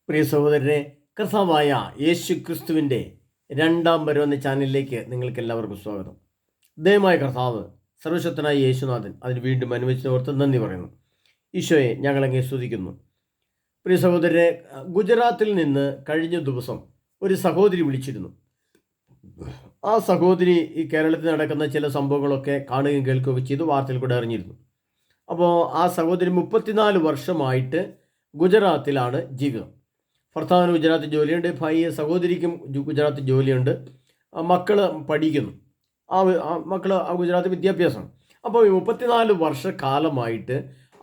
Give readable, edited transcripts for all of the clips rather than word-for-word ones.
പ്രിയ സഹോദരരെ, കർത്താവായ യേശു ക്രിസ്തുവിൻ്റെ രണ്ടാം വരവെന്ന ചാനലിലേക്ക് നിങ്ങൾക്ക് എല്ലാവർക്കും സ്വാഗതം. ദയമായ കർത്താവ് സർവശക്തനായ യേശുനാഥൻ അതിന് വീണ്ടും അനുവദിച്ചോർത്ത് നന്ദി പറയുന്നു. ഈശോയെ ഞങ്ങളങ്ങേ സ്തുതിക്കുന്നു. പ്രിയ സഹോദരരെ, ഗുജറാത്തിൽ നിന്ന് കഴിഞ്ഞ ദിവസം ഒരു സഹോദരി വിളിച്ചിരുന്നു. ആ സഹോദരി ഈ കേരളത്തിൽ നടക്കുന്ന ചില സംഭവങ്ങളൊക്കെ കാണുകയും കേൾക്കുകയൊക്കെ ചെയ്തു വാർത്തയിൽ കൂടെ അറിഞ്ഞിരുന്നു. അപ്പോൾ ആ സഹോദരി 34 വർഷമായിട്ട് ഗുജറാത്തിലാണ് ജീവിതം. ഭർത്താവിന് ഗുജറാത്തിൽ ജോലിയുണ്ട്, സഹോദരിക്കും ഗുജറാത്തിൽ ജോലിയുണ്ട്, മക്കൾ പഠിക്കുന്നു, മക്കൾ ഗുജറാത്തിൽ വിദ്യാഭ്യാസമാണ്. അപ്പോൾ 34 വർഷക്കാലമായിട്ട്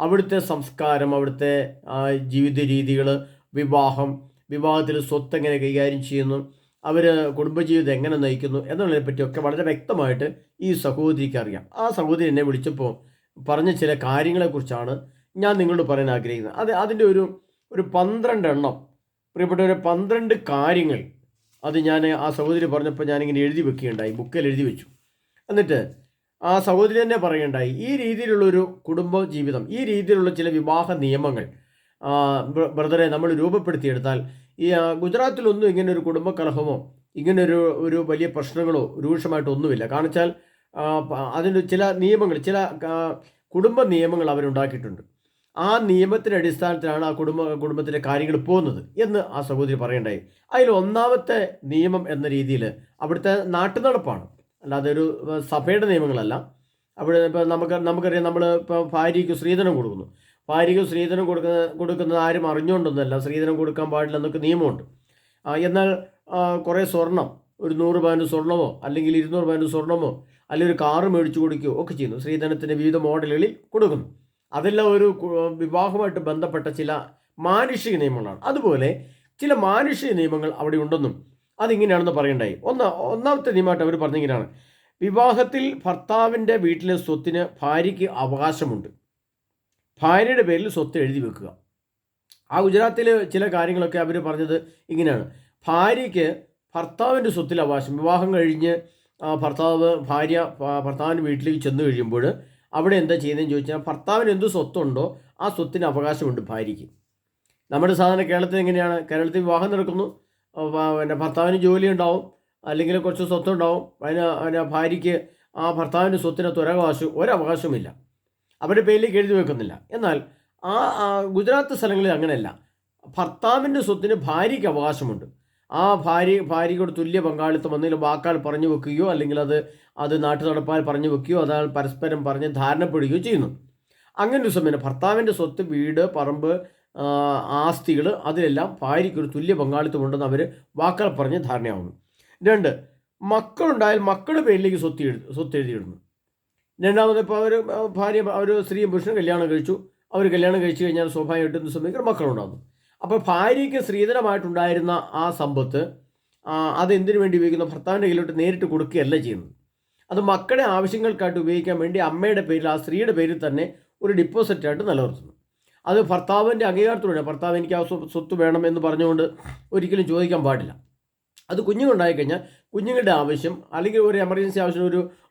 അവിടുത്തെ സംസ്കാരം, അവിടുത്തെ ജീവിത രീതികൾ, വിവാഹത്തിൽ സ്വത്ത് എങ്ങനെ കൈകാര്യം ചെയ്യുന്നു, അവർ കുടുംബജീവിതം എങ്ങനെ നയിക്കുന്നു എന്നുള്ളതിനെ പറ്റിയൊക്കെ വളരെ വ്യക്തമായിട്ട് ഈ സഹോദരിക്ക് അറിയാം. ആ സഹോദരി എന്നെ വിളിച്ചപ്പോൾ പറഞ്ഞ ചില കാര്യങ്ങളെക്കുറിച്ചാണ് ഞാൻ നിങ്ങളോട് പറയാൻ ആഗ്രഹിക്കുന്നത്. അതിൻ്റെ ഒരു 12 എണ്ണം, പ്രിയപ്പെട്ടവരെ, 12 കാര്യങ്ങൾ അത് ഞാൻ ആ സഹോദരി പറഞ്ഞപ്പോൾ ഞാനിങ്ങനെ എഴുതി വെക്കുകയുണ്ടായി, ബുക്കിൽ എഴുതി വെച്ചു. എന്നിട്ട് ആ സഹോദരി തന്നെ പറയുകയുണ്ടായി, ഈ രീതിയിലുള്ളൊരു കുടുംബ ജീവിതം, ഈ രീതിയിലുള്ള ചില വിവാഹ നിയമങ്ങൾ ബ്രദറെ നമ്മൾ രൂപപ്പെടുത്തിയെടുത്താൽ ഈ ഗുജറാത്തിലൊന്നും ഇങ്ങനെ ഒരു കുടുംബ കലഹമോ ഇങ്ങനൊരു വലിയ പ്രശ്നങ്ങളോ രൂക്ഷമായിട്ടൊന്നുമില്ല. കാരണം വെച്ചാൽ അതിൻ്റെ ചില നിയമങ്ങൾ, ചില കുടുംബ നിയമങ്ങൾ അവരുണ്ടാക്കിയിട്ടുണ്ട്. ആ നിയമത്തിൻ്റെ അടിസ്ഥാനത്തിലാണ് ആ കുടുംബത്തിലെ കാര്യങ്ങൾ പോകുന്നത് എന്ന് ആ സഹോദരി പറയണ്ടായി. അതിൽ ഒന്നാമത്തെ നിയമം എന്ന രീതിയിൽ അവിടുത്തെ നാട്ടുനടപ്പാണ്, അല്ലാതെ ഒരു സഭയുടെ നിയമങ്ങളല്ല. അവിടെ ഇപ്പോൾ നമുക്കറിയാം, നമ്മൾ ഇപ്പോൾ ഭാര്യയ്ക്ക് സ്ത്രീധനം കൊടുക്കുന്നു. ഭാര്യയ്ക്ക് സ്ത്രീധനം കൊടുക്കുന്നത് ആരും അറിഞ്ഞുകൊണ്ടൊന്നുമല്ല, സ്ത്രീധനം കൊടുക്കാൻ പാടില്ല എന്നൊക്കെ നിയമമുണ്ട്. എന്നാൽ കുറേ സ്വർണം, ഒരു 100 പവന് സ്വർണമോ അല്ലെങ്കിൽ 200 പവന് സ്വർണമോ അല്ലെങ്കിൽ ഒരു കാറ് മേടിച്ചു കൊടുക്കുകയോ ഒക്കെ ചെയ്യുന്നു. സ്ത്രീധനത്തിൻ്റെ വിവിധ മോഡലുകളിൽ കൊടുക്കുന്നു. അതെല്ലാം ഒരു വിവാഹമായിട്ട് ബന്ധപ്പെട്ട ചില മാനുഷിക നിയമങ്ങളാണ്. അതുപോലെ ചില മാനുഷിക നിയമങ്ങൾ അവിടെ ഉണ്ടെന്നും അതിങ്ങനെയാണെന്ന് പറയണ്ടായി. ഒന്നാമത്തെ നിയമമായിട്ട് അവർ പറഞ്ഞിങ്ങനെയാണ്, വിവാഹത്തിൽ ഭർത്താവിൻ്റെ വീട്ടിലെ സ്വത്തിന് ഭാര്യയ്ക്ക് അവകാശമുണ്ട്. ഭാര്യയുടെ പേരിൽ സ്വത്ത് എഴുതി വെക്കുക. ആ ഗുജറാത്തിൽ ചില കാര്യങ്ങളൊക്കെ അവർ പറഞ്ഞത് ഇങ്ങനെയാണ്, ഭാര്യയ്ക്ക് ഭർത്താവിൻ്റെ സ്വത്തിൽ അവകാശം. വിവാഹം കഴിഞ്ഞ് ഭർത്താവിൻ്റെ വീട്ടിലേക്ക് ചെന്ന് കഴിയുമ്പോൾ അവിടെ എന്താ ചെയ്യുന്നതെന്ന് ചോദിച്ചാൽ, ഭർത്താവിന് എന്ത് സ്വത്തുണ്ടോ ആ സ്വത്തിന് അവകാശമുണ്ട് ഭാര്യയ്ക്ക്. നമ്മുടെ സാധാരണ കേരളത്തിൽ എങ്ങനെയാണ്, കേരളത്തിൽ വിവാഹം നടക്കുന്നു, പിന്നെ ഭർത്താവിന് ജോലി ഉണ്ടാവും, അല്ലെങ്കിൽ കുറച്ച് സ്വത്തുണ്ടാവും, അതിന് ഭാര്യയ്ക്ക് ആ ഭർത്താവിൻ്റെ സ്വത്തിനകത്ത് ഒരവകാശവുമില്ല, അവരുടെ പേരിലേക്ക് എഴുതി വെക്കുന്നില്ല. എന്നാൽ ഗുജറാത്ത് സ്ഥലങ്ങളിൽ അങ്ങനെയല്ല. ഭർത്താവിൻ്റെ സ്വത്തിന് ഭാര്യയ്ക്ക് അവകാശമുണ്ട്. ആ ഭാര്യയോട് തുല്യ പങ്കാളിത്തം എന്തെങ്കിലും വാക്കാൽ പറഞ്ഞു വെക്കുകയോ അല്ലെങ്കിൽ അത് നാട്ടു നടപ്പാൽ പറഞ്ഞു വെക്കുകയോ അതാൾ പരസ്പരം പറഞ്ഞ് ധാരണപ്പെടുകയോ ചെയ്യുന്നു. അങ്ങനെ ഒരു സമയം ഭർത്താവിൻ്റെ സ്വത്ത്, വീട്, പറമ്പ്, ആസ്തികൾ, അതിലെല്ലാം ഭാര്യയ്ക്കൊരു തുല്യ പങ്കാളിത്തമുണ്ടെന്ന് അവർ വാക്കാൽ പറഞ്ഞ് ധാരണയാവുന്നു. 2, മക്കളുണ്ടായാൽ മക്കളുടെ പേരിലേക്ക് സ്വത്ത് എഴുതിയിടുന്നു. രണ്ടാമത്, ഇപ്പോൾ ഒരു സ്ത്രീയും പുരുഷനും കല്യാണം കഴിച്ചു. അവർ കല്യാണം കഴിച്ചു കഴിഞ്ഞാൽ സ്വാഭാവികമായിട്ടും സമയത്ത് മക്കളുണ്ടാകുന്നു. അപ്പോൾ ഭാര്യയ്ക്ക് സ്ത്രീധനമായിട്ടുണ്ടായിരുന്ന ആ സമ്പത്ത് അതെന്തിനു വേണ്ടി ഉപയോഗിക്കുന്നു? ഭർത്താവിൻ്റെ കയ്യിലോട്ട് നേരിട്ട് കൊടുക്കുകയല്ല ചെയ്യുന്നത്. അത് മക്കളുടെ ആവശ്യങ്ങൾക്കായിട്ട് ഉപയോഗിക്കാൻ വേണ്ടി അമ്മയുടെ പേരിൽ, ആ സ്ത്രീയുടെ പേരിൽ തന്നെ ഒരു ഡിപ്പോസിറ്റായിട്ട് നിലനിർത്തുന്നു. അത് ഭർത്താവിൻ്റെ അംഗീകാരത്തോടെ, ഭർത്താവ് എനിക്ക് ആ സ്വത്ത് വേണമെന്ന് പറഞ്ഞുകൊണ്ട് ഒരിക്കലും ചോദിക്കാൻ പാടില്ല. അത് കുഞ്ഞുങ്ങളുണ്ടായിക്കഴിഞ്ഞാൽ കുഞ്ഞുങ്ങളുടെ ആവശ്യം അല്ലെങ്കിൽ ഒരു എമർജൻസി ആവശ്യം,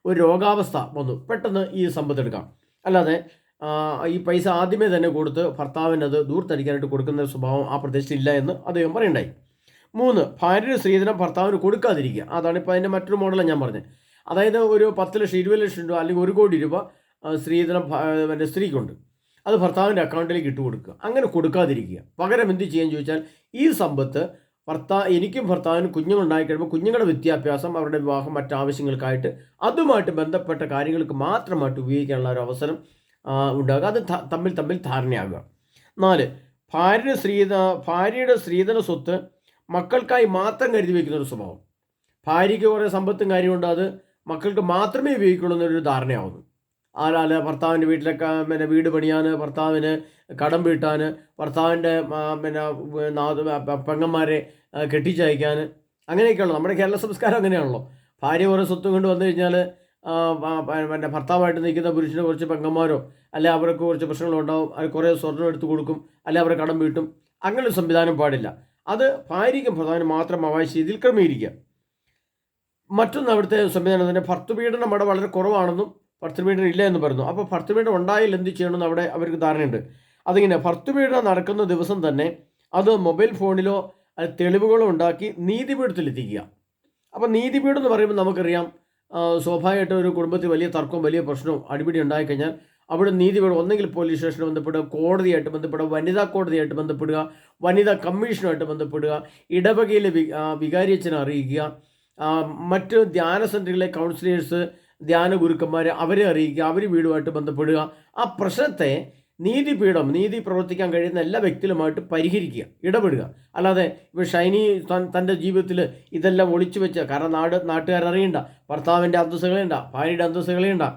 ഒരു രോഗാവസ്ഥ വന്നു, പെട്ടെന്ന് ഈ സമ്പത്ത് എടുക്കാം. അല്ലാതെ ഈ പൈസ ആദ്യമേ തന്നെ കൊടുത്ത് ഭർത്താവിനത് ദൂർത്തടിക്കാനായിട്ട് കൊടുക്കുന്ന സ്വഭാവം ആ പ്രദേശത്തില്ല എന്ന് അദ്ദേഹം പറയണ്ടായി. 3, ഭാര്യയുടെ സ്ത്രീധനം ഭർത്താവിന് കൊടുക്കാതിരിക്കുക. അതാണ് ഇപ്പോൾ അതിൻ്റെ മറ്റൊരു മോഡലാണ് ഞാൻ പറഞ്ഞത്. അതായത് ഒരു 10 ലക്ഷം, 20 ലക്ഷം രൂപ അല്ലെങ്കിൽ 1 കോടി രൂപ സ്ത്രീധനം സ്ത്രീക്കുണ്ട്, അത് ഭർത്താവിൻ്റെ അക്കൗണ്ടിലേക്ക് ഇട്ട് കൊടുക്കുക. അങ്ങനെ കൊടുക്കാതിരിക്കുക. പകരം എന്ത് ചെയ്യാൻ ചോദിച്ചാൽ, ഈ സമ്പത്ത് എനിക്കും ഭർത്താവിനും കുഞ്ഞുങ്ങളുണ്ടായി കഴിയുമ്പോൾ കുഞ്ഞുങ്ങളുടെ വിദ്യാഭ്യാസം, അവരുടെ വിവാഹം, മറ്റാവശ്യങ്ങൾക്കായിട്ട് അതുമായിട്ട് ബന്ധപ്പെട്ട കാര്യങ്ങൾക്ക് മാത്രമായിട്ട് ഉപയോഗിക്കാനുള്ള ഒരു അവസരം ഉണ്ടാകുക. അത് തമ്മിൽ ധാരണയാകുക. 4, ഭാര്യയുടെ സ്ത്രീധന സ്വത്ത് മക്കൾക്കായി മാത്രം കരുതി വയ്ക്കുന്ന ഒരു സ്വഭാവം. ഭാര്യയ്ക്ക് കുറേ സമ്പത്തും കാര്യമുണ്ട്, അത് മക്കൾക്ക് മാത്രമേ ഉപയോഗിക്കുള്ളൂ എന്നൊരു ധാരണയാവുന്നു. അല്ല, ഭർത്താവിൻ്റെ വീട്ടിലൊക്കെ വീട് പണിയാൻ, ഭർത്താവിന് കടം വീട്ടാൻ, ഭർത്താവിൻ്റെ പെങ്ങന്മാരെ കെട്ടിച്ചയക്കാൻ, അങ്ങനെയൊക്കെയുള്ള നമ്മുടെ കേരള സംസ്കാരം അങ്ങനെയാണല്ലോ. ഭാര്യ കുറേ സ്വത്തും കൊണ്ട് വന്നു കഴിഞ്ഞാൽ ഭർത്താവായിട്ട് നിൽക്കുന്ന പുരുഷന് കുറച്ച് പെങ്ങന്മാരോ അല്ലെ അവർക്ക് കുറച്ച് പ്രശ്നങ്ങളുണ്ടാവും, അത് കുറേ സ്വർണ്ണം എടുത്ത് കൊടുക്കും, അല്ലെ അവരെ കടം വീട്ടും. അങ്ങനൊരു സംവിധാനം പാടില്ല. അത് ഭാര്യയ്ക്കും ഭർത്താവിനും മാത്രം അവകാശ രീതിയിൽ ക്രമീകരിക്കുക. മറ്റൊന്ന്, അവിടുത്തെ സംവിധാനം തന്നെ ഭർത്തൃപീഡനം അവിടെ വളരെ കുറവാണെന്നും ഭർത്തൃപീഡനം ഇല്ല എന്ന് പറയുന്നു. അപ്പോൾ ഭർത്തൃപീഡനം ഉണ്ടായാൽ എന്ത് ചെയ്യണമെന്ന് അവിടെ അവർക്ക് ധാരണയുണ്ട്. അതിങ്ങനെ, ഭർത്തൃപീഡനം നടക്കുന്ന ദിവസം തന്നെ അത് മൊബൈൽ ഫോണിലോ തെളിവുകളോ ഉണ്ടാക്കി നീതിപീഠത്തിലെത്തിക്കുക. അപ്പം നീതിപീഠം എന്ന് പറയുമ്പോൾ നമുക്കറിയാം, സ്വാഭാവികമായിട്ടും ഒരു കുടുംബത്തിൽ വലിയ തർക്കവും വലിയ പ്രശ്നവും അടിപിടി ഉണ്ടായിക്കഴിഞ്ഞാൽ അവിടെ നീതിപീഠം ഒന്നെങ്കിൽ പോലീസ് സ്റ്റേഷന് ബന്ധപ്പെടുക, കോടതിയായിട്ട് ബന്ധപ്പെടുക, വനിതാ കോടതിയായിട്ട് ബന്ധപ്പെടുക, വനിതാ കമ്മീഷനുമായിട്ട് ബന്ധപ്പെടുക, ഇടവകയിലെ വികാരിയച്ഛനെ അറിയിക്കുക, മറ്റ് ധ്യാന സെൻ്ററുകളിലെ കൗൺസിലേഴ്സ്, ധ്യാന ഗുരുക്കന്മാർ അവരെ അറിയിക്കുക, അവർ വീടുമായിട്ട് ബന്ധപ്പെടുക. ആ പ്രശ്നത്തെ നീതിപീഠം, നീതി പ്രവർത്തിക്കാൻ കഴിയുന്ന എല്ലാ വ്യക്തികളുമായിട്ട് പരിഹരിക്കുക, ഇടപെടുക. അല്ലാതെ ഇപ്പോൾ ഷൈനി തൻ്റെ ജീവിതത്തിൽ ഇതെല്ലാം ഒളിച്ചു വെച്ച, കാരണം നാട്ടുകാരറിയണ്ട, ഭർത്താവിൻ്റെ അന്തസ്സ് കളയണ്ട, ഭാര്യയുടെ അന്തസ്സ് കളയണ്ട,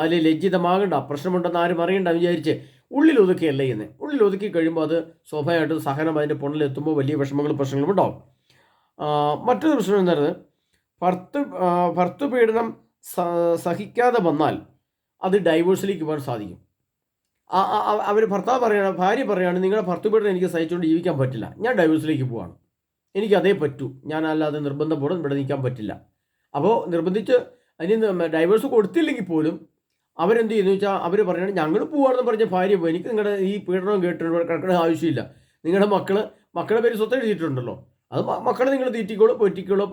അതിൽ ലജ്ജിതമാകണ്ട, പ്രശ്നമുണ്ടെന്ന് ആരും അറിയണ്ട വിചാരിച്ച് ഉള്ളിൽ ഒതുക്കിയല്ല ചെയ്യുന്നത്. ഉള്ളിൽ ഒതുക്കി കഴിയുമ്പോൾ അത് സ്വാഭാവികമായിട്ടും സഹനം അതിൻ്റെ പുറകിലെത്തുമ്പോൾ വലിയ വിഷമങ്ങളും പ്രശ്നങ്ങളും ഉണ്ടാവും. മറ്റൊരു പ്രശ്നം എന്തായിരുന്നു, ഭർത്തൃപീഡനം സഹിക്കാതെ വന്നാൽ അത് ഡൈവോഴ്സിലേക്ക് പോകാൻ സാധിക്കും. ഭർത്താവ് പറയുകയാണ്, ഭാര്യ പറയുകയാണ്, നിങ്ങളുടെ ഭർത്തൃപീഡനം എനിക്ക് സഹിച്ചുകൊണ്ട് ജീവിക്കാൻ പറ്റില്ല, ഞാൻ ഡൈവോഴ്സിലേക്ക് പോവാണ്, എനിക്ക് അതേ പറ്റൂ, ഞാൻ അല്ലാതെ നിർബന്ധപൂർവ്വം ഇവിടെ നിൽക്കാൻ പറ്റില്ല. അപ്പോൾ നിർബന്ധിച്ച് അതിന് ഡൈവേഴ്സ് കൊടുത്തില്ലെങ്കിൽ പോലും അവരെന്ത് ചെയ്യുന്നു വെച്ചാൽ അവർ പറയുകയാണ്, ഞങ്ങൾ പോവാണെന്ന് പറഞ്ഞ ഭാര്യ പോയി, എനിക്ക് നിങ്ങളുടെ ഈ പീഡനം കിടക്കേണ്ട ആവശ്യമില്ല, നിങ്ങളുടെ മക്കളുടെ പേര് സ്വത്ത് എഴുതിയിട്ടുണ്ടല്ലോ, അത് മക്കളെ നിങ്ങൾ തീറ്റിക്കോളൂ, പൊറ്റിക്കോളൂ,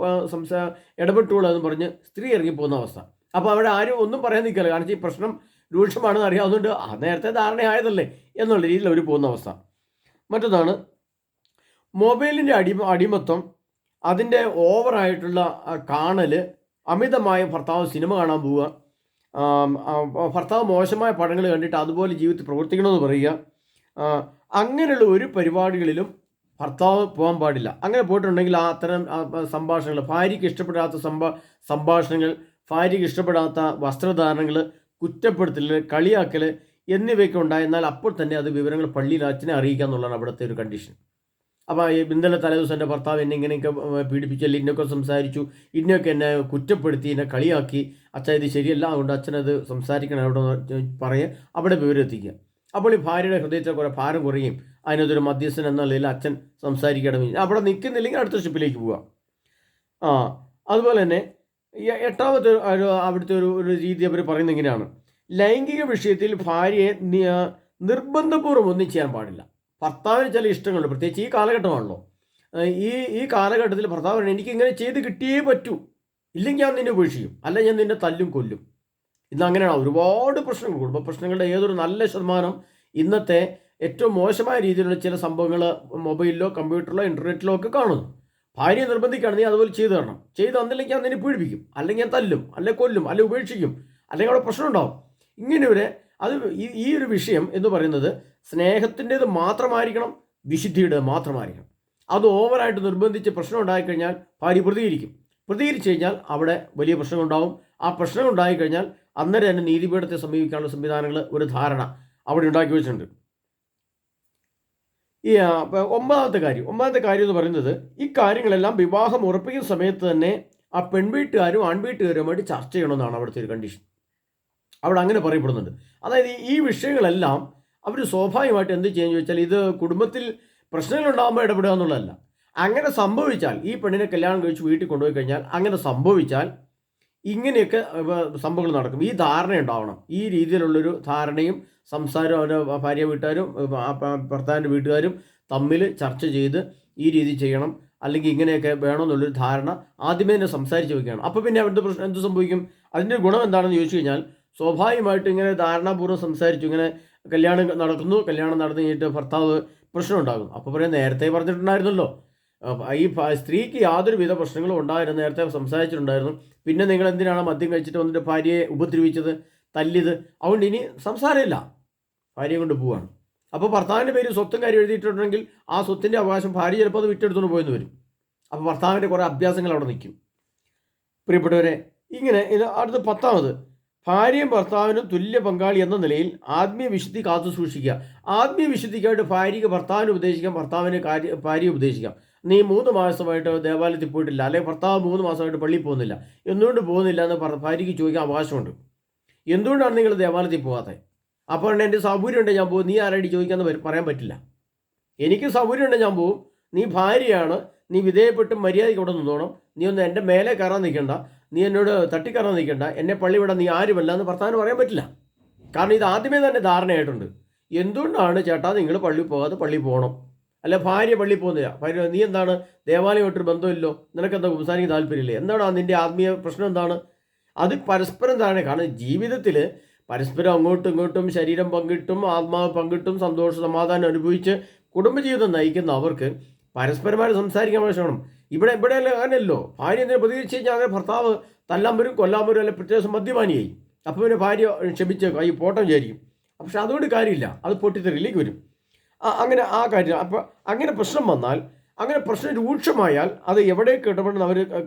ഇടപെട്ടോളൂ എന്ന് പറഞ്ഞ് സ്ത്രീ ഇറങ്ങിപ്പോകുന്ന അവസ്ഥ. അപ്പോൾ അവിടെ ആരും ഒന്നും പറയാൻ നിൽക്കില്ല, കാരണം ഈ പ്രശ്നം രൂക്ഷമാണെന്ന് അറിയാവുന്നതുകൊണ്ട് നേരത്തെ ധാരണയായതല്ലേ എന്നുള്ള രീതിയിൽ അവർ പോകുന്ന അവസ്ഥ. മറ്റൊന്നാണ് മൊബൈലിൻ്റെ അടിമത്വം, അതിൻ്റെ ഓവറായിട്ടുള്ള കാണൽ, അമിതമായ ഭർത്താവ് സിനിമ കാണാൻ പോവുക, ഭർത്താവ് മോശമായ പടങ്ങൾ കണ്ടിട്ട് അതുപോലെ ജീവിതത്തിൽ പ്രവർത്തിക്കണമെന്ന് പറയുക. അങ്ങനെയുള്ള ഒരു പരിപാടികളിലും ഭർത്താവ് പോകാൻ പാടില്ല. അങ്ങനെ പോയിട്ടുണ്ടെങ്കിൽ അത്തരം സംഭാഷണങ്ങൾ, ഭാര്യയ്ക്ക് ഇഷ്ടപ്പെടാത്ത സംഭാഷണങ്ങൾ, ഭാര്യയ്ക്ക് ഇഷ്ടപ്പെടാത്ത വസ്ത്രധാരണങ്ങൾ, കുറ്റപ്പെടുത്തൽ, കളിയാക്കൽ എന്നിവയൊക്കെ ഉണ്ടായെന്നാൽ അപ്പോൾ തന്നെ അത് വിവരങ്ങൾ പള്ളിയിൽ അച്ഛനെ അറിയിക്കുക എന്നുള്ളതാണ് അവിടുത്തെ ഒരു കണ്ടീഷൻ. അപ്പോൾ ഇന്നലെ തലേദിവസം എൻ്റെ ഭർത്താവ് എന്നെ ഇങ്ങനെയൊക്കെ പീഡിപ്പിച്ചല്ലേ, ഇന്നൊക്കെ സംസാരിച്ചു, ഇന്നൊക്കെ എന്നെ കുറ്റപ്പെടുത്തി, എന്നെ കളിയാക്കി, അച്ഛൻ ഇത് ശരിയല്ല, അതുകൊണ്ട് അച്ഛനത് സംസാരിക്കണം അവിടെ പറയുക, അവിടെ വിവരം എത്തിക്കുക. അപ്പോൾ ഈ ഭാര്യയുടെ ഹൃദയത്തിൽ കുറേ ഭാരം കുറയും. അതിനകത്തൊരു മധ്യസ്ഥൻ എന്ന നിലയിൽ അച്ഛൻ സംസാരിക്കണമെങ്കിൽ അവിടെ നിൽക്കുന്നില്ലെങ്കിൽ അടുത്ത ഷിപ്പിലേക്ക് പോവുക. അതുപോലെ തന്നെ എട്ടാമത്തെ അവിടുത്തെ ഒരു രീതി അവർ പറയുന്നത് ഇങ്ങനെയാണ്, ലൈംഗിക വിഷയത്തിൽ ഭാര്യയെ നിർബന്ധപൂർവ്വം ഒന്നും ചെയ്യാൻ പാടില്ല. ഭർത്താവിന് ചില ഇഷ്ടങ്ങളുണ്ട്, പ്രത്യേകിച്ച് ഈ കാലഘട്ടമാണല്ലോ. ഈ കാലഘട്ടത്തിൽ ഭർത്താവ് എനിക്കിങ്ങനെ ചെയ്ത് കിട്ടിയേ പറ്റൂ, ഇല്ലെങ്കിൽ ഞാൻ നിന്നെ ഉപേക്ഷിക്കും, അല്ല ഞാൻ നിന്നെ തല്ലും കൊല്ലും. ഇന്ന് അങ്ങനെയാണ് ഒരുപാട് പ്രശ്നങ്ങൾ, കുടുംബ പ്രശ്നങ്ങളുടെ ഏതൊരു നല്ല ശതമാനം ഇന്നത്തെ ഏറ്റവും മോശമായ രീതിയിലുള്ള ചില സംഭവങ്ങൾ മൊബൈലിലോ കമ്പ്യൂട്ടറിലോ ഇൻ്റർനെറ്റിലോ ഒക്കെ കാണുന്നു. ഭാര്യയെ നിർബന്ധിക്കുകയാണ്, നീ അതുപോലെ ചെയ്തു തരണം, ചെയ്ത് തന്നില്ലെങ്കിൽ ഞാൻ നിന്നെ പീഡിപ്പിക്കും, അല്ലെങ്കിൽ ഞാൻ തല്ലും, അല്ലെങ്കിൽ കൊല്ലും, അല്ലെങ്കിൽ ഉപേക്ഷിക്കും, അല്ലെങ്കിൽ അവിടെ പ്രശ്നം ഉണ്ടാവും. ഇങ്ങനെ അത് ഈ ഒരു വിഷയം എന്ന് പറയുന്നത് സ്നേഹത്തിൻ്റേത് മാത്രമായിരിക്കണം, വിശുദ്ധിയുടേത് മാത്രമായിരിക്കണം. അത് ഓവറായിട്ട് നിർബന്ധിച്ച് പ്രശ്നം ഉണ്ടായിക്കഴിഞ്ഞാൽ ഭാര്യ പ്രതികരിച്ചു കഴിഞ്ഞാൽ അവിടെ വലിയ പ്രശ്നങ്ങളുണ്ടാവും. ആ പ്രശ്നം ഉണ്ടായിക്കഴിഞ്ഞാൽ അന്നേരം തന്നെ നീതിപീഠത്തെ സമീപിക്കാനുള്ള സംവിധാനങ്ങൾ, ഒരു ധാരണ അവിടെ ഉണ്ടാക്കി വെച്ചിട്ടുണ്ട്. ഈ ഒമ്പതാമത്തെ കാര്യം എന്ന് പറയുന്നത്, ഈ കാര്യങ്ങളെല്ലാം വിവാഹം ഉറപ്പിക്കുന്ന സമയത്ത് തന്നെ ആ പെൺവീട്ടുകാരും ആൺവീട്ടുകാരുമായിട്ട് ചർച്ച ചെയ്യണമെന്നാണ് അവിടുത്തെ ഒരു കണ്ടീഷൻ. അവിടെ അങ്ങനെ പറയപ്പെടുന്നുണ്ട്. അതായത് ഈ വിഷയങ്ങളെല്ലാം അവർ സ്വാഭാവികമായിട്ട് എന്ത് ചെയ്യുമെന്ന് ചോദിച്ചാൽ, ഇത് കുടുംബത്തിൽ പ്രശ്നങ്ങളുണ്ടാകുമ്പോൾ ഇടപെടുക എന്നുള്ളതല്ല. അങ്ങനെ സംഭവിച്ചാൽ, ഈ പെണ്ണിനെ കല്യാണം കഴിച്ച് വീട്ടിൽ കൊണ്ടുപോയി കഴിഞ്ഞാൽ അങ്ങനെ സംഭവിച്ചാൽ ഇങ്ങനെയൊക്കെ സംഭവങ്ങൾ നടക്കും. ഈ ധാരണ ഉണ്ടാവണം. ഈ രീതിയിലുള്ളൊരു ധാരണയും സംസാരവും അവരുടെ ഭാര്യ വീട്ടുകാരും ഭർത്താവിൻ്റെ വീട്ടുകാരും തമ്മിൽ ചർച്ച ചെയ്ത് ഈ രീതി ചെയ്യണം, അല്ലെങ്കിൽ ഇങ്ങനെയൊക്കെ വേണമെന്നുള്ളൊരു ധാരണ ആദ്യമേ തന്നെ സംസാരിച്ച് വെക്കുകയാണ്. അപ്പോൾ പിന്നെ അവിടുത്തെ പ്രശ്നം എന്ത് സംഭവിക്കും? അതിൻ്റെ ഗുണം എന്താണെന്ന് ചോദിച്ചു കഴിഞ്ഞാൽ, സ്വാഭാവികമായിട്ടും ഇങ്ങനെ ധാരണാപൂർവ്വം സംസാരിച്ചു, ഇങ്ങനെ കല്യാണം നടന്നു കഴിഞ്ഞിട്ട് ഭർത്താവ് പ്രശ്നം ഉണ്ടാകും. അപ്പോൾ പറയാം, നേരത്തെ പറഞ്ഞിട്ടുണ്ടായിരുന്നല്ലോ, ഈ സ്ത്രീക്ക് യാതൊരു വിധ പ്രശ്നങ്ങളും ഉണ്ടായിരുന്നു, നേരത്തെ സംസാരിച്ചിട്ടുണ്ടായിരുന്നു, പിന്നെ നിങ്ങൾ എന്തിനാണ് മദ്യം കഴിച്ചിട്ട് വന്നിട്ട് ഭാര്യയെ ഉപദ്രവിച്ചത്, തല്ലിയത്? അതുകൊണ്ട് ഇനി സംസാരമില്ല, ഭാര്യയെ കൊണ്ട് പോവാണ്. അപ്പോൾ ഭർത്താവിൻ്റെ പേര് സ്വത്തും കാര്യം എഴുതിയിട്ടുണ്ടെങ്കിൽ ആ സ്വത്തിൻ്റെ അവകാശം ഭാര്യ ചിലപ്പോൾ അത് വിറ്റെടുത്തുകൊണ്ട് പോയെന്ന് വരും. അപ്പോൾ ഭർത്താവിൻ്റെ കുറേ അഭ്യാസങ്ങൾ അവിടെ നിൽക്കും. പ്രിയപ്പെട്ടവരെ, ഇങ്ങനെ ഇത് അടുത്ത 10ാമത്, ഭാര്യയും ഭർത്താവിനും തുല്യ പങ്കാളി എന്ന നിലയിൽ ആത്മീയ വിശുദ്ധി കാത്തു സൂക്ഷിക്കുക. ആത്മീയ വിശുദ്ധിക്കായിട്ട് ഭാര്യയ്ക്ക് ഭർത്താവിനെ ഉപദേശിക്കാം, ഭർത്താവിന് ഭാര്യയെ ഉപദേശിക്കാം. നീ 3 മാസമായിട്ട് ദേവാലയത്തിൽ പോയിട്ടില്ല, അല്ലെങ്കിൽ ഭർത്താവ് 3 മാസമായിട്ട് പള്ളിയിൽ പോകുന്നില്ല, എന്തുകൊണ്ട് പോകുന്നില്ല എന്ന് ഭാര്യയ്ക്ക് ചോദിക്കാൻ അവകാശമുണ്ട്. എന്തുകൊണ്ടാണ് നിങ്ങൾ ദേവാലയത്തിൽ പോകാത്തത്? അപ്പോൾ എൻ്റെ സൗകര്യമുണ്ട് ഞാൻ പോകും, നീ ആരായിട്ട് ചോദിക്കാമെന്ന് പറയാൻ പറ്റില്ല. എനിക്ക് സൗകര്യമുണ്ട് ഞാൻ പോകും, നീ ഭാര്യയാണ്, നീ വിധേയപ്പെട്ട് മര്യാദയ്ക്ക് അവിടെ നിന്നോണം, നീ ഒന്ന് എൻ്റെ മേലെ കയറാൻ നിൽക്കണ്ട, നീ എന്നോട് തട്ടിക്കയറാൻ നിൽക്കണ്ട, എന്നെ പള്ളി വിടാൻ നീ ആരുമല്ല എന്ന് ഭർത്താവിന് പറയാൻ പറ്റില്ല. കാരണം ഇത് ആദ്യമേ തന്നെ ധാരണയായിട്ടുണ്ട്. എന്തുകൊണ്ടാണ് ചേട്ടാ നിങ്ങൾ പള്ളിയിൽ പോകാതെ പള്ളിയിൽ പോകണം? അല്ല ഭാര്യ പള്ളിയിൽ പോകുന്നില്ല, ഭാര്യ നീ എന്താണ് ദേവാലയമായിട്ടൊരു ബന്ധമില്ലോ, നിനക്കെന്താ സംസാരിക്കാൻ താല്പര്യമില്ലേ, എന്താണ് നിൻ്റെ ആത്മീയ പ്രശ്നം എന്താണ്? അത് പരസ്പരം താഴെ. കാരണം ജീവിതത്തിൽ പരസ്പരം അങ്ങോട്ടും ഇങ്ങോട്ടും ശരീരം പങ്കിട്ടും ആത്മാവ് പങ്കിട്ടും സന്തോഷ സമാധാനം അനുഭവിച്ച് കുടുംബജീവിതം നയിക്കുന്ന അവർക്ക് പരസ്പരമായിട്ട് സംസാരിക്കാൻ ആവശ്യമാണ്. ഇവിടെ അങ്ങനെയല്ലോ. ഭാര്യ എന്തിനെ പ്രതികരിച്ച് കഴിഞ്ഞാൽ അങ്ങനെ ഭർത്താവ് തല്ലാൻ വരും, കൊല്ലാൻ വരും, അല്ലെങ്കിൽ പിറ്റേ ദിവസം മദ്യപാനിയായി. അപ്പോൾ പിന്നെ ഭാര്യ ക്ഷമിച്ച് കൈ പോട്ടം വിചാരിക്കും. പക്ഷെ അതുകൊണ്ട് കാര്യമില്ല, അത് പൊട്ടിത്തെറിയിലേക്ക് വരും. അങ്ങനെ ആ കാര്യം. അപ്പോൾ അങ്ങനെ പ്രശ്നം വന്നാൽ, അങ്ങനെ പ്രശ്നം രൂക്ഷമായാൽ അത് എവിടേക്ക് ഇടപെടുന്ന അവർ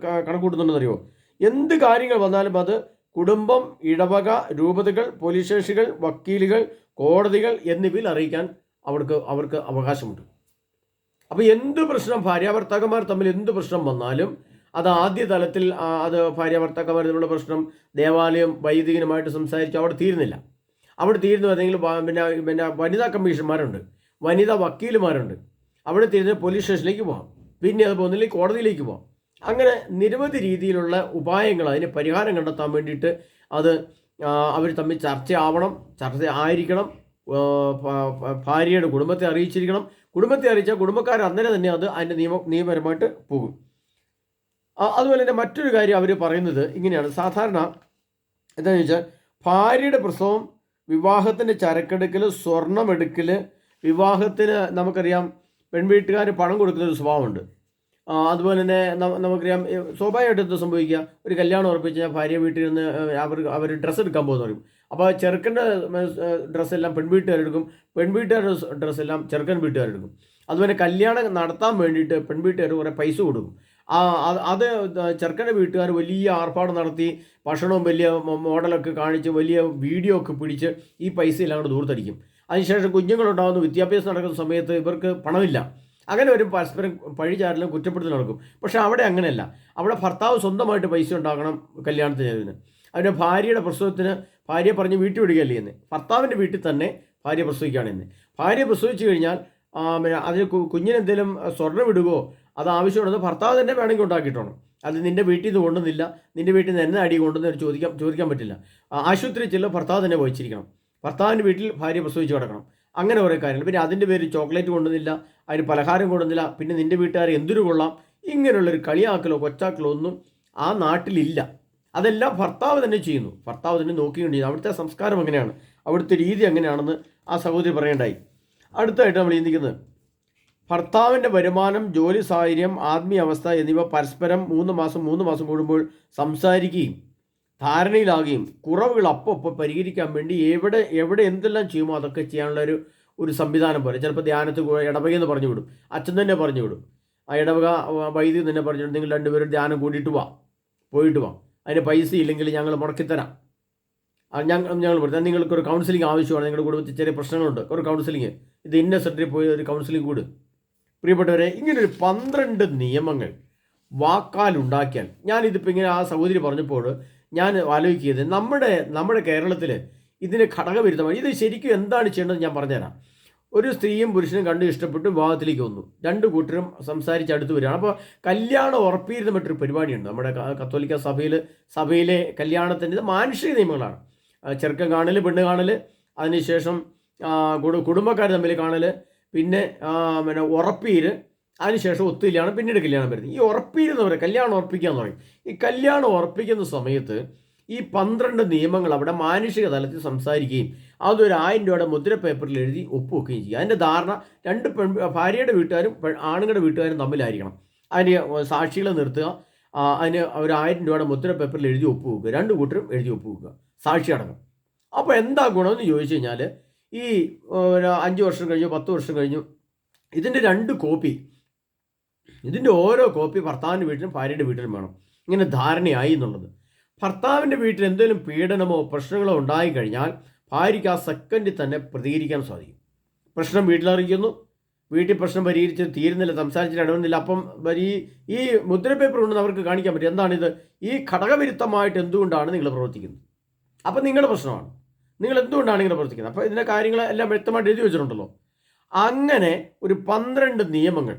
കണക്കൂട്ടുന്നുണ്ടെന്നറിയോ? എന്ത് കാര്യങ്ങൾ വന്നാലും അത് കുടുംബം, ഇടവക, രൂപതകൾ, പോലീസ് സ്റ്റേഷനുകൾ, വക്കീലുകൾ, കോടതികൾ എന്നിവയിൽ അറിയിക്കാൻ അവർക്ക് അവകാശമുണ്ട്. അപ്പോൾ എന്ത് പ്രശ്നം, ഭാര്യാഭർത്താക്കന്മാർ തമ്മിൽ എന്ത് പ്രശ്നം വന്നാലും അത് ആദ്യ തലത്തിൽ അത് ഭാര്യാഭർത്താക്കന്മാർ തമ്മിലുള്ള പ്രശ്നം ദേവാലയം വൈദികനുമായിട്ട് സംസാരിച്ച് അവിടെ തീരുന്നില്ല. അവിടെ തീരുന്നു ഏതെങ്കിലും പിന്നെ വനിതാ കമ്മീഷന്മാരുണ്ട്, വനിതാ വക്കീലുമാരുണ്ട്. അവിടെ തീരുന്ന പോലീസ് സ്റ്റേഷനിലേക്ക് പോകാം, പിന്നെ അത് പോകുന്നില്ലെങ്കിൽ കോടതിയിലേക്ക് പോകാം. അങ്ങനെ നിരവധി രീതിയിലുള്ള ഉപായങ്ങൾ, അതിന് പരിഹാരം കണ്ടെത്താൻ വേണ്ടിയിട്ട് അത് അവർ തമ്മിൽ ചർച്ച ആയിരിക്കണം. ഭാര്യയുടെ കുടുംബത്തെ അറിയിച്ചിരിക്കണം. കുടുംബത്തെ അറിയിച്ചാൽ കുടുംബക്കാർ അന്നേരം തന്നെ അത് അതിൻ്റെ നിയമപരമായിട്ട് പോകും. അതുപോലെ തന്നെ മറ്റൊരു കാര്യം അവർ പറയുന്നത് ഇങ്ങനെയാണ്. സാധാരണ എന്താണെന്ന് വെച്ചാൽ ഭാര്യയുടെ പ്രസവം, വിവാഹത്തിൻ്റെ ചരക്കെടുക്കൽ, സ്വർണ്ണമെടുക്കൽ, വിവാഹത്തിന് നമുക്കറിയാം പെൺവീട്ടുകാർ പണം കൊടുക്കുന്നൊരു സ്വഭാവമുണ്ട്. അതുപോലെ തന്നെ നമുക്കറിയാം സ്വാഭാവികമായിട്ട് എന്ത് സംഭവിക്കുക, ഒരു കല്യാണം ഉറപ്പിച്ച് കഴിഞ്ഞാൽ ഭാര്യ വീട്ടിൽ നിന്ന് അവർ ഡ്രസ്സ് എടുക്കാൻ പോകുന്ന പറയും. അപ്പോൾ ചെറുക്കൻ്റെ ഡ്രസ്സെല്ലാം പെൺവീട്ടുകാരെടുക്കും, പെൺവീട്ടുകാരുടെ ഡ്രസ്സെല്ലാം ചെറുക്കൻ വീട്ടുകാരെടുക്കും. അതുപോലെ കല്യാണം നടത്താൻ വേണ്ടിയിട്ട് പെൺവീട്ടുകാർ കുറേ പൈസ കൊടുക്കും. അത് ചെറുക്കൻ്റെ വീട്ടുകാർ വലിയ ആർഭാടം നടത്തി ഭക്ഷണവും വലിയ മോഡലൊക്കെ കാണിച്ച് വലിയ വീഡിയോ ഒക്കെ പിടിച്ച് ഈ പൈസ എല്ലാം കൂടെ ദൂർത്തടിക്കും. അതിനുശേഷം കുഞ്ഞുങ്ങളുണ്ടാകുന്ന വിദ്യാഭ്യാസം നടക്കുന്ന സമയത്ത് ഇവർക്ക് പണമില്ല. അങ്ങനെ ഒരു പരസ്പരം പഴിചാരലും കുറ്റപ്പെടുത്തൽ നടക്കും. പക്ഷേ അവിടെ അങ്ങനെയല്ല. അവിടെ ഭർത്താവ് സ്വന്തമായിട്ട് പൈസ ഉണ്ടാക്കണം കല്യാണത്തിന്. അതിൻ്റെ ഭാര്യയുടെ പ്രസവത്തിന് ഭാര്യ പറഞ്ഞ് വീട്ടിൽ വിടുകയല്ലേ എന്ന്, ഭർത്താവിൻ്റെ വീട്ടിൽ തന്നെ ഭാര്യ പ്രസവിക്കുകയാണ് എന്ന്. ഭാര്യ പ്രസവിച്ചു കഴിഞ്ഞാൽ അതിന് കുഞ്ഞിനെന്തെങ്കിലും സ്വർണ്ണം വിടുകയോ അത് ആവശ്യമുണ്ടെന്ന് ഭർത്താവ് തന്നെ വേണമെങ്കിൽ ഉണ്ടാക്കിയിട്ടാണ്. അത് നിൻ്റെ വീട്ടിൽ നിന്ന് കൊണ്ടുവന്നില്ല, നിൻ്റെ വീട്ടിൽ നിന്ന് എന്നെ അടി കൊണ്ടുവന്ന് ചോദിക്കാൻ പറ്റില്ല. ആശുപത്രിയിൽ ചെല്ലും ഭർത്താവ് തന്നെ വഹിച്ചിരിക്കണം. ഭർത്താവിൻ്റെ വീട്ടിൽ ഭാര്യ പ്രസവിച്ച് കിടക്കണം. അങ്ങനെ കുറേ കാര്യങ്ങൾ. പിന്നെ അതിൻ്റെ പേര് ചോക്ലേറ്റ് കൊണ്ടുവന്നില്ല, അതിന് പലഹാരം കൊണ്ടുവന്നില്ല, പിന്നെ നിൻ്റെ വീട്ടുകാരെ എന്തൊരു കൊള്ളാം, ഇങ്ങനെയുള്ളൊരു കളിയാക്കലോ കൊച്ചാക്കലോ ഒന്നും ആ നാട്ടിലില്ല. അതെല്ലാം ഭർത്താവ് തന്നെ ചെയ്യുന്നു, ഭർത്താവ് തന്നെ നോക്കിക്കൊണ്ടിരിക്കുന്നു. അവിടുത്തെ സംസ്കാരം അങ്ങനെയാണ്, അവിടുത്തെ രീതി അങ്ങനെയാണെന്ന് ആ സഹോദരി പറയേണ്ടായി. അടുത്തായിട്ട് നമ്മൾ ചിന്തിക്കുന്നത് ഭർത്താവിൻ്റെ വരുമാനം, ജോലി സാഹചര്യം, ആത്മീയ അവസ്ഥ എന്നിവ പരസ്പരം 3 മാസം കൂടുമ്പോൾ സംസാരിക്കുകയും ധാരണയിലാകുകയും കുറവുകൾ അപ്പോൾ പരിഹരിക്കാൻ വേണ്ടി എവിടെ എന്തെല്ലാം ചെയ്യുമോ അതൊക്കെ ചെയ്യാനുള്ള ഒരു സംവിധാനം പോലെ. ചിലപ്പോൾ ധ്യാനത്തിൽ ഇടവകയെന്ന് പറഞ്ഞു വിടും, അച്ഛൻ തന്നെ പറഞ്ഞു വിടും, ആ ഇടവക വൈദ്യുതി തന്നെ പറഞ്ഞു വിടും, നിങ്ങൾ രണ്ടുപേരും ധ്യാനം കൂടിയിട്ട് പോയിട്ട് വാ, അതിന് പൈസ ഇല്ലെങ്കിൽ ഞങ്ങൾ മുടക്കിത്തരാം. ഞങ്ങൾ പറഞ്ഞു നിങ്ങൾക്കൊരു കൗൺസിലിംഗ് ആവശ്യമാണ്, നിങ്ങളുടെ കുടുംബത്തിൽ ചെറിയ പ്രശ്നങ്ങളുണ്ട്, ഒരു കൗൺസിലിംഗ്, ഇത് ഇന്ന സെൻറ്ററിൽ പോയി ഒരു കൗൺസിലിംഗ് കൂട്. പ്രിയപ്പെട്ടവരെ, ഇങ്ങനൊരു 12 നിയമങ്ങൾ വാക്കാലുണ്ടാക്കിയാൽ, ഞാനിതിപ്പോൾ ഇങ്ങനെ ആ സഹോദരി പറഞ്ഞപ്പോൾ ഞാൻ ആലോചിക്കുന്നത് നമ്മുടെ കേരളത്തിൽ ഇതിന് ഘടകവിരുദ്ധമായി. ഇത് ശരിക്കും എന്താണ് ചെയ്യേണ്ടത് ഞാൻ പറഞ്ഞുതരാം. ഒരു സ്ത്രീയും പുരുഷനും കണ്ട് ഇഷ്ടപ്പെട്ട് വിവാഹത്തിലേക്ക് വന്നു, 2 കൂട്ടരും സംസാരിച്ച് അടുത്ത് വരികയാണ്. അപ്പോൾ കല്യാണം ഉറപ്പിയിരുന്ന മറ്റൊരു പരിപാടിയുണ്ട് നമ്മുടെ കത്തോലിക്ക സഭയിലെ കല്യാണത്തിൻ്റെ മാനുഷിക നിയമങ്ങളാണ്. ചെറുക്കൻ കാണൽ, പെണ്ണ് കാണൽ, അതിനുശേഷം കുടുംബക്കാർ തമ്മിൽ കാണൽ, പിന്നെ ഉറപ്പീര്, അതിനുശേഷം ഒത്തുകല്യാണം, പിന്നീട് കല്യാണം വരുന്നത്. ഈ ഉറപ്പീരെന്ന് പറയും, കല്യാണം ഉറപ്പിക്കുക എന്ന് പറയും. ഈ കല്യാണം ഉറപ്പിക്കുന്ന സമയത്ത് ഈ 12 നിയമങ്ങൾ അവിടെ മാനുഷിക തലത്തിൽ സംസാരിക്കുകയും അതൊരു 1000 രൂപയുടെ മുദ്ര പേപ്പറിൽ എഴുതി ഒപ്പുവെക്കുകയും ചെയ്യുക. അതിൻ്റെ ധാരണ ഭാര്യയുടെ വീട്ടുകാരും ആണുങ്ങളുടെ വീട്ടുകാരും തമ്മിലായിരിക്കണം. അതിന് സാക്ഷികളെ നിർത്തുക, അതിന് ഒരു 1000 രൂപയുടെ മുദ്ര പേപ്പറിൽ എഴുതി ഒപ്പുവെക്കുക, 2 കൂട്ടരും എഴുതി ഒപ്പുവെക്കുക, സാക്ഷി അടക്കം. അപ്പോൾ എന്താ ഗുണമെന്ന് ചോദിച്ചു കഴിഞ്ഞാൽ, ഈ 5 വർഷം കഴിഞ്ഞു, 10 വർഷം കഴിഞ്ഞു, ഇതിൻ്റെ 2 കോപ്പി, ഇതിൻ്റെ ഓരോ കോപ്പി ഭർത്താവിൻ്റെ വീട്ടിലും ഭാര്യയുടെ വീട്ടിലും വേണം. ഇങ്ങനെ ധാരണയായി എന്നുള്ളത്. ഭർത്താവിൻ്റെ വീട്ടിൽ എന്തെങ്കിലും പീഡനമോ പ്രശ്നങ്ങളോ ഉണ്ടായിക്കഴിഞ്ഞാൽ ഭാര്യയ്ക്ക് ആ സെക്കൻഡിൽ തന്നെ പ്രതികരിക്കാൻ സാധിക്കും. പ്രശ്നം വീട്ടിലറിയിക്കുന്നു, വീട്ടിൽ പ്രശ്നം പരിഹരിച്ച് തീരുന്നില്ല, സംസാരിച്ചിട്ട് ഇടവുന്നില്ല. അപ്പം ഈ മുദ്ര പേപ്പർ കൊണ്ടെന്ന് അവർക്ക് കാണിക്കാൻ പറ്റും എന്താണിത്, ഈ ഘടകവിരുദ്ധമായിട്ട് എന്തുകൊണ്ടാണ് നിങ്ങൾ പ്രവർത്തിക്കുന്നത്, അപ്പം നിങ്ങളുടെ പ്രശ്നമാണ്, നിങ്ങൾ എന്തുകൊണ്ടാണ് ഇങ്ങനെ പ്രവർത്തിക്കുന്നത്. അപ്പോൾ ഇതിൻ്റെ കാര്യങ്ങളെല്ലാം വ്യക്തമായിട്ട് എഴുതി വെച്ചിട്ടുണ്ടല്ലോ. അങ്ങനെ ഒരു 12 നിയമങ്ങൾ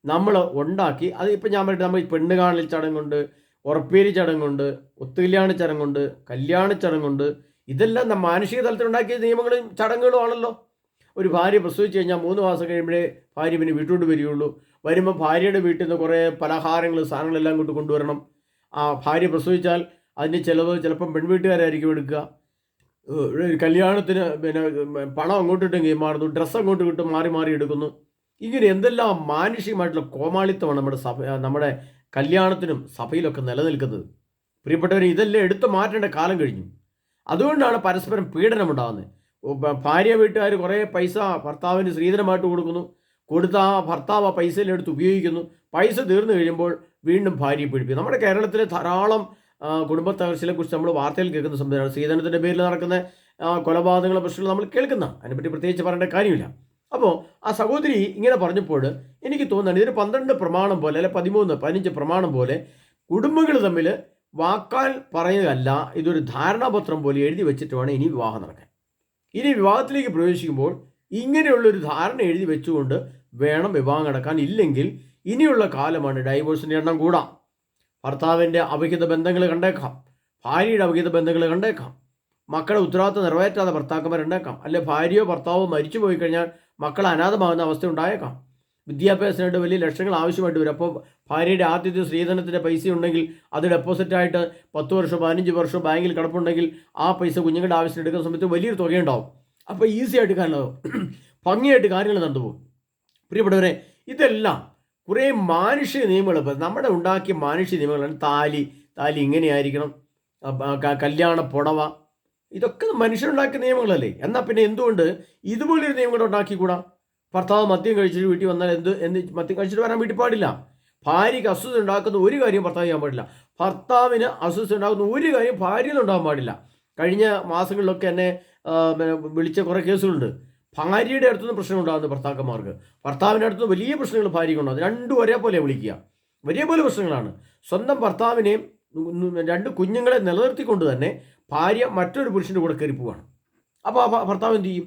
നമ്മൾ ഉണ്ടാക്കി, അത് ഇപ്പം ഞാൻ പറഞ്ഞിട്ട് നമ്മൾ പെണ്ണ് കാണൽ ചടങ്ങുണ്ട്, ഉറപ്പേരി ചടങ്ങുണ്ട്, ഒത്തുകല്യാണ ചടങ്ങുണ്ട്, കല്യാണ ചടങ്ങുണ്ട്, ഇതെല്ലാം മാനുഷിക തലത്തിൽ ഉണ്ടാക്കിയ നിയമങ്ങളും ചടങ്ങുകളും ആണല്ലോ. ഒരു ഭാര്യ പ്രസവിച്ച് കഴിഞ്ഞാൽ 3 മാസം കഴിയുമ്പോഴേ ഭാര്യ പിന്നെ വീട്ടോട്ട് വരികയുള്ളൂ. വരുമ്പോൾ ഭാര്യയുടെ വീട്ടിൽ നിന്ന് കുറേ പലഹാരങ്ങൾ സാധനങ്ങളെല്ലാം കൊണ്ട് കൊണ്ടുവരണം. ആ ഭാര്യ പ്രസവിച്ചാൽ അതിൻ്റെ ചിലവ് ചിലപ്പം പെൺവീട്ടുകാരായിരിക്കും എടുക്കുക. കല്യാണത്തിന് പിന്നെ പണം അങ്ങോട്ടിട്ടും കൈമാറുന്നു, ഡ്രസ്സ് അങ്ങോട്ട് കിട്ടും മാറി മാറി എടുക്കുന്നു. ഇങ്ങനെ എന്തെല്ലാം മാനുഷികമായിട്ടുള്ള കോമാളിത്തമാണ് നമ്മുടെ കല്യാണത്തിനും സഭയിലൊക്കെ നിലനിൽക്കുന്നത്. പ്രിയപ്പെട്ടവരെ, ഇതെല്ലാം എടുത്തു മാറ്റേണ്ട കാലം കഴിഞ്ഞു. അതുകൊണ്ടാണ് പരസ്പരം പീഡനം ഉണ്ടാകുന്നത്. ഭാര്യ വീട്ടുകാർ കുറേ പൈസ ഭർത്താവിന് സ്ത്രീധനമായിട്ട് കൊടുക്കുന്നു. കൊടുത്ത ആ ഭർത്താവ് ആ പൈസയിലെടുത്ത് ഉപയോഗിക്കുന്നു. പൈസ തീർന്നു കഴിയുമ്പോൾ വീണ്ടും ഭാര്യയെ പീഡിപ്പിക്കും. നമ്മുടെ കേരളത്തിലെ ധാരാളം കുടുംബ തകർച്ചയെക്കുറിച്ച് നമ്മൾ വാർത്തയിൽ കേൾക്കുന്ന സംബന്ധിച്ചാണ്. സ്ത്രീധനത്തിൻ്റെ പേരിൽ നടക്കുന്ന കൊലപാതകങ്ങളെ പ്രശ്നങ്ങൾ നമ്മൾ കേൾക്കുന്ന, അതിനെപ്പറ്റി പ്രത്യേകിച്ച് പറയേണ്ട കാര്യമില്ല. അപ്പോൾ ആ സഹോദരി ഇങ്ങനെ പറഞ്ഞപ്പോൾ എനിക്ക് തോന്നുന്നത് ഇതൊരു 12 പ്രമാണം പോലെ, അല്ലെ 13, 15 പ്രമാണം പോലെ കുടുംബങ്ങൾ തമ്മിൽ വാക്കാൽ പറയുകയല്ല, ഇതൊരു ധാരണാപത്രം പോലെ എഴുതി വെച്ചിട്ട് വേണം ഇനി വിവാഹം നടക്കാൻ. ഇനി വിവാഹത്തിലേക്ക് പ്രവേശിക്കുമ്പോൾ ഇങ്ങനെയുള്ളൊരു ധാരണ എഴുതി വെച്ചുകൊണ്ട് വേണം വിവാഹം നടക്കാൻ. ഇല്ലെങ്കിൽ ഇനിയുള്ള കാലമാണ് ഡൈവോഴ്സിൻ്റെ എണ്ണം കൂടാം. ഭർത്താവിൻ്റെ അവിഹിത ബന്ധങ്ങൾ കണ്ടേക്കാം, ഭാര്യയുടെ അവിഹിത ബന്ധങ്ങൾ കണ്ടേക്കാം, മക്കളെ ഉത്തരവാദിത്തം നിറവേറ്റാതെ ഭർത്താക്കന്മാരുണ്ടേക്കാം, അല്ലെ ഭാര്യയോ ഭർത്താവോ മരിച്ചു പോയി കഴിഞ്ഞാൽ മക്കൾ അനാഥമാകുന്ന അവസ്ഥ ഉണ്ടായേക്കാം. വിദ്യാഭ്യാസത്തിനായിട്ട് വലിയ ലക്ഷങ്ങൾ ആവശ്യമായിട്ട് വരും. അപ്പോൾ ഭാര്യയുടെ ആദ്യത്തെ സ്ത്രീധനത്തിൻ്റെ പൈസ ഉണ്ടെങ്കിൽ അത് ഡെപ്പോസിറ്റായിട്ട് 10 വർഷം 15 വർഷം ബാങ്കിൽ കിടപ്പുണ്ടെങ്കിൽ ആ പൈസ കുഞ്ഞുങ്ങളുടെ ആവശ്യത്തിന് എടുക്കുന്ന സമയത്ത് വലിയൊരു തുകയുണ്ടാവും. അപ്പോൾ ഈസി ആയിട്ട് കാര്യങ്ങളാവും, ഭംഗിയായിട്ട് കാര്യങ്ങൾ നടന്നുപോകും. പ്രിയപ്പെട്ടവരെ, ഇതെല്ലാം കുറേ മാനുഷിക നിയമങ്ങൾ, നമ്മുടെ ഉണ്ടാക്കിയ മാനുഷിക നിയമങ്ങളാണ്. താലി ഇങ്ങനെയായിരിക്കണം, കല്യാണ പുടവ, ഇതൊക്കെ മനുഷ്യരുണ്ടാക്കിയ നിയമങ്ങളല്ലേ. എന്നാൽ പിന്നെ എന്തുകൊണ്ട് ഇതുപോലൊരു നിയമം കൂടെ ഉണ്ടാക്കിക്കൂടാ? ഭർത്താവ് മദ്യം കഴിച്ചിട്ട് വീട്ടിൽ വന്നാൽ എന്ത് മദ്യം കഴിച്ചിട്ട് വരാൻ വീട്ടിൽ പാടില്ല. ഭാര്യയ്ക്ക് അസ്വസ്ഥ ഉണ്ടാക്കുന്ന ഒരു കാര്യം ഭർത്താവ് ചെയ്യാൻ പാടില്ല. ഭർത്താവിന് അസ്വസ്ഥ ഉണ്ടാക്കുന്ന ഒരു കാര്യം ഭാര്യയിൽ ഉണ്ടാകാൻ പാടില്ല. കഴിഞ്ഞ മാസങ്ങളിലൊക്കെ എന്നെ വിളിച്ച കുറേ കേസുകളുണ്ട്. ഭാര്യയുടെ അടുത്തുനിന്ന് പ്രശ്നം ഉണ്ടാകുന്ന ഭർത്താക്കന്മാർക്ക്, ഭർത്താവിൻ്റെ അടുത്തുനിന്ന് വലിയ പ്രശ്നങ്ങൾ ഭാര്യയ്ക്ക് ഉണ്ടാകും. രണ്ടും ഒരേപോലെ വിളിക്കുക, ഒരേപോലെ പ്രശ്നങ്ങളാണ്. സ്വന്തം ഭർത്താവിനെയും 2 കുഞ്ഞുങ്ങളെ നിലനിർത്തിക്കൊണ്ട് തന്നെ ഭാര്യ മറ്റൊരു പുരുഷൻ്റെ കൂടെ കയറി പോവുകയാണ്. അപ്പോൾ ആ ഭർത്താവ് എന്ത് ചെയ്യും?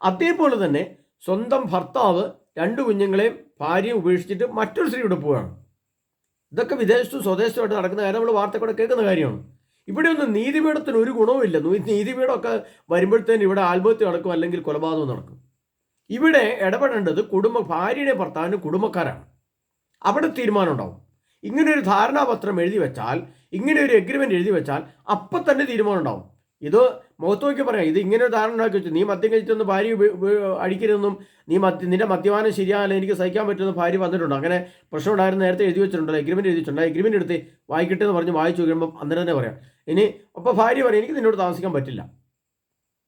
അതേപോലെ തന്നെ സ്വന്തം ഭർത്താവ് 2 കുഞ്ഞുങ്ങളെയും ഭാര്യയും ഉപേക്ഷിച്ചിട്ട് മറ്റൊരു സ്ത്രീയുടെ പോവുകയാണ്. ഇതൊക്കെ വിദേശത്തും സ്വദേശത്തുമായിട്ട് നടക്കുന്ന കാര്യം നമ്മൾ വാർത്തക്കൂടെ കേൾക്കുന്ന കാര്യമാണ്. ഇവിടെ ഒന്നും നീതിപീഠത്തിന് ഒരു ഗുണവുമില്ല. നീതിപീഠമൊക്കെ വരുമ്പോഴത്തേന് ഇവിടെ ആത്മഹത്യ നടക്കും, അല്ലെങ്കിൽ കൊലപാതകം നടക്കും. ഇവിടെ ഇടപെടേണ്ടത് ഭാര്യയുടെ ഭർത്താവിൻ്റെ കുടുംബക്കാരാണ്. അവിടെ തീരുമാനം ഉണ്ടാവും. ഇങ്ങനെയൊരു ധാരണാപത്രം എഴുതി വെച്ചാൽ, ഇങ്ങനെ ഒരു എഗ്രിമെൻ്റ് എഴുതി വെച്ചാൽ അപ്പം തന്നെ തീരുമാനം ഉണ്ടാവും. ഇത് മുഖത്ത് നോക്കി പറയാം, ഇത് ഇങ്ങനെ ഒരു ധാരണ ഉണ്ടാക്കി വെച്ചു, നീ മദ്യം കഴിച്ചൊന്ന് ഭാര്യ അടിക്കരുതെന്നും, നിന്റെ മദ്യപാനം ശരിയാകല എനിക്ക് സഹിക്കാൻ പറ്റുന്ന ഭാര്യ വന്നിട്ടുണ്ട്. അങ്ങനെ പ്രശ്നം ഉണ്ടായിരുന്നു, നേരത്തെ എഴുതി വെച്ചിട്ടുണ്ടല്ലോ, എഗ്രിമെൻ്റ് എഴുതിയിട്ടുണ്ട്, എഗ്രിമെൻ്റ് എടുത്ത് വായിക്കട്ടെ എന്ന് പറഞ്ഞ് വായിച്ചു നോക്കുമ്പോൾ അന്നേരം തന്നെ പറയാം. ഇനി അപ്പോൾ ഭാര്യ പറയും, എനിക്ക് നിന്നോട് താമസിക്കാൻ പറ്റില്ല,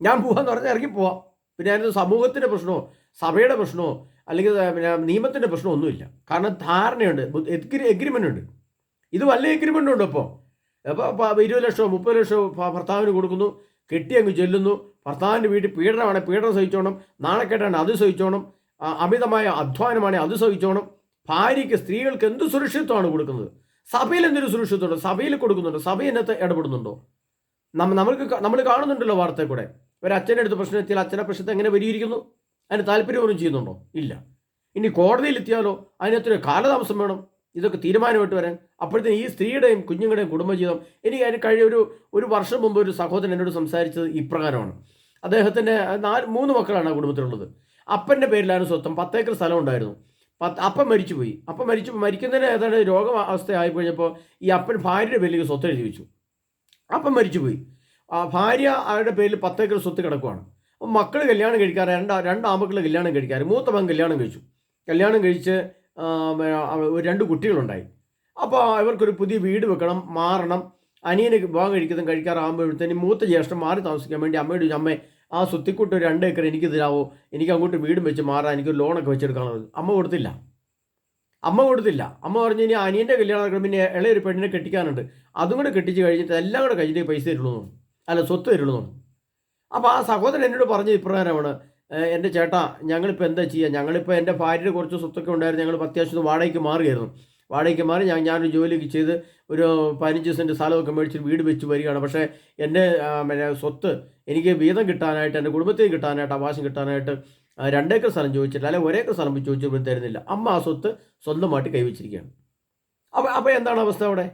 ഞാൻ പോകാമെന്ന് പറഞ്ഞാൽ ഇറങ്ങി പോവാം. പിന്നെ അതിന് സമൂഹത്തിൻ്റെ പ്രശ്നമോ സഭയുടെ പ്രശ്നമോ അല്ലെങ്കിൽ പിന്നെ നിയമത്തിൻ്റെ പ്രശ്നമോ ഒന്നുമില്ല. കാരണം ധാരണയുണ്ട്, എഗ്രിമെൻ്റ് ഉണ്ട്. ഇത് വല്ല എഗ്രിമെൻ്റ് ഉണ്ട്. അപ്പോൾ 20 ലക്ഷമോ 30 ലക്ഷമോ ഭർത്താവിന് കൊടുക്കുന്നു, കെട്ടി അങ്ങ് ചെല്ലുന്നു. ഭർത്താവിൻ്റെ വീട്ടിൽ പീഡനമാണ്, പീഡനം സഹിച്ചോണം. നാണക്കേട്ടാണ്, അത് സഹിച്ചോണം. അമിതമായ അധ്വാനമാണ്, അത് സഹിച്ചോണം. ഭാര്യയ്ക്ക്, സ്ത്രീകൾക്ക് എന്ത് സുരക്ഷിതത്വമാണ് കൊടുക്കുന്നത്? സഭയിൽ എന്തൊരു സുരക്ഷിതത്വമുണ്ട്? സഭയിൽ കൊടുക്കുന്നുണ്ടോ? സഭ എന്നത്തെ ഇടപെടുന്നുണ്ടോ? നമ്മൾ കാണുന്നുണ്ടല്ലോ വാർത്തയിൽ കൂടെ. ഒരു അച്ഛൻ്റെ അടുത്ത് പ്രശ്നം എത്തിയാൽ അച്ഛനെ പ്രശ്നത്തെ എങ്ങനെ പരിഹരിക്കുന്നു? അതിന് താല്പര്യപൂർവ്വം ചെയ്യുന്നുണ്ടോ? ഇല്ല. ഇനി കോടതിയിലെത്തിയാലോ അതിനകത്തൊരു കാലതാമസം വേണം ഇതൊക്കെ തീരുമാനമായിട്ട് വരാൻ. അപ്പോഴത്തേന് ഈ സ്ത്രീയുടെയും കുഞ്ഞുങ്ങളുടെയും കുടുംബജീവിതം, എനിക്ക് അതിന് കഴിഞ്ഞ ഒരു വർഷം മുമ്പ് ഒരു സഹോദരൻ എന്നോട് സംസാരിച്ചത് ഇപ്രകാരമാണ്. അദ്ദേഹത്തിൻ്റെ 3 മക്കളാണ് ആ കുടുംബത്തിലുള്ളത്. അപ്പൻ്റെ പേരിലാണ് സ്വത്തം. 10 ഏക്കർ സ്ഥലം ഉണ്ടായിരുന്നു. അപ്പൻ മരിച്ചുപോയി. മരിക്കുന്നതിന് ഏതാണ്ട് രോഗാവസ്ഥ ആയി കഴിഞ്ഞപ്പോൾ ഈ അപ്പൻ ഭാര്യയുടെ പേരിൽ സ്വത്ത് എഴുതി വെച്ചു. അപ്പൻ മരിച്ചുപോയി. ഭാര്യ അവരുടെ പേരിൽ 10 ഏക്കർ സ്വത്ത് കിടക്കുവാണ്. അപ്പം മക്കൾ കല്യാണം കഴിക്കാറ്, 2 ആൺമക്കൾ കല്യാണം കഴിക്കാറ്. മൂത്ത മകൻ കല്യാണം കഴിച്ചു. കല്യാണം കഴിച്ച് 2 കുട്ടികളുണ്ടായി. അപ്പോൾ ഇവർക്കൊരു പുതിയ വീട് വെക്കണം, മാറണം. അനിയന് വിവാഹം കഴിക്കാറാകുമ്പോഴത്തേനും മൂത്ത ജ്യേഷ്ഠം മാറി താമസിക്കാൻ വേണ്ടി അമ്മയോട് ചോദിച്ചു, അമ്മേ ആ സ്വത്തിക്കൂട്ട് 2 ഏക്കർ എനിക്ക് തരാമോ, എനിക്ക് അങ്ങോട്ട് വീടും വെച്ച് മാറാൻ, എനിക്കൊരു ലോണൊക്കെ വെച്ചെടുക്കാനുള്ളത്. അമ്മ കൊടുത്തില്ല. അമ്മ പറഞ്ഞു, ഇനി അനിയൻ്റെ കല്യാണം നടക്കണം, പിന്നെ ഇളയൊരു പെണ്ണിനെ കെട്ടിക്കാനുണ്ട്, അതും കൂടെ കെട്ടിച്ച് കഴിഞ്ഞിട്ട് എല്ലാം കൂടെ കഴിഞ്ഞിട്ട് പൈസ തരുള്ളൂ, അല്ല സ്വത്ത് തരുള്ളൂ. അപ്പോൾ ആ സഹോദരൻ എന്നോട് പറഞ്ഞ ഇപ്രകാരമാണ്, എൻ്റെ ചേട്ടാ ഞങ്ങളിപ്പോൾ എന്താ ചെയ്യുക, ഞങ്ങളിപ്പോൾ എൻ്റെ ഭാര്യയുടെ കുറച്ച് സ്വത്തൊക്കെ ഉണ്ടായിരുന്നു, ഞങ്ങൾ അത്യാവശ്യം വാടകയ്ക്ക് മാറുകയായിരുന്നു. വാടകയ്ക്ക് മാറി ഞാനൊരു ജോലിയൊക്കെ ചെയ്ത് ഒരു 15 സെൻറ്റ് സ്ഥലമൊക്കെ മേടിച്ച് വീട് വെച്ച് വരികയാണ്. പക്ഷേ എൻ്റെ സ്വത്ത് എനിക്ക് വീതം കിട്ടാനായിട്ട്, എൻ്റെ കുടുംബത്തിന് കിട്ടാനായിട്ട്, അവകാശം കിട്ടാനായിട്ട് 2 ഏക്കർ സ്ഥലം ചോദിച്ചിട്ടില്ല, അല്ലെങ്കിൽ 1 ഏക്കർ സ്ഥലം ചോദിച്ചപ്പോൾ തരുന്നില്ല. അമ്മ ആ സ്വത്ത് സ്വന്തമായിട്ട് കൈവച്ചിരിക്കുകയാണ്. അപ്പോൾ എന്താണ് അവസ്ഥ അവിടെ?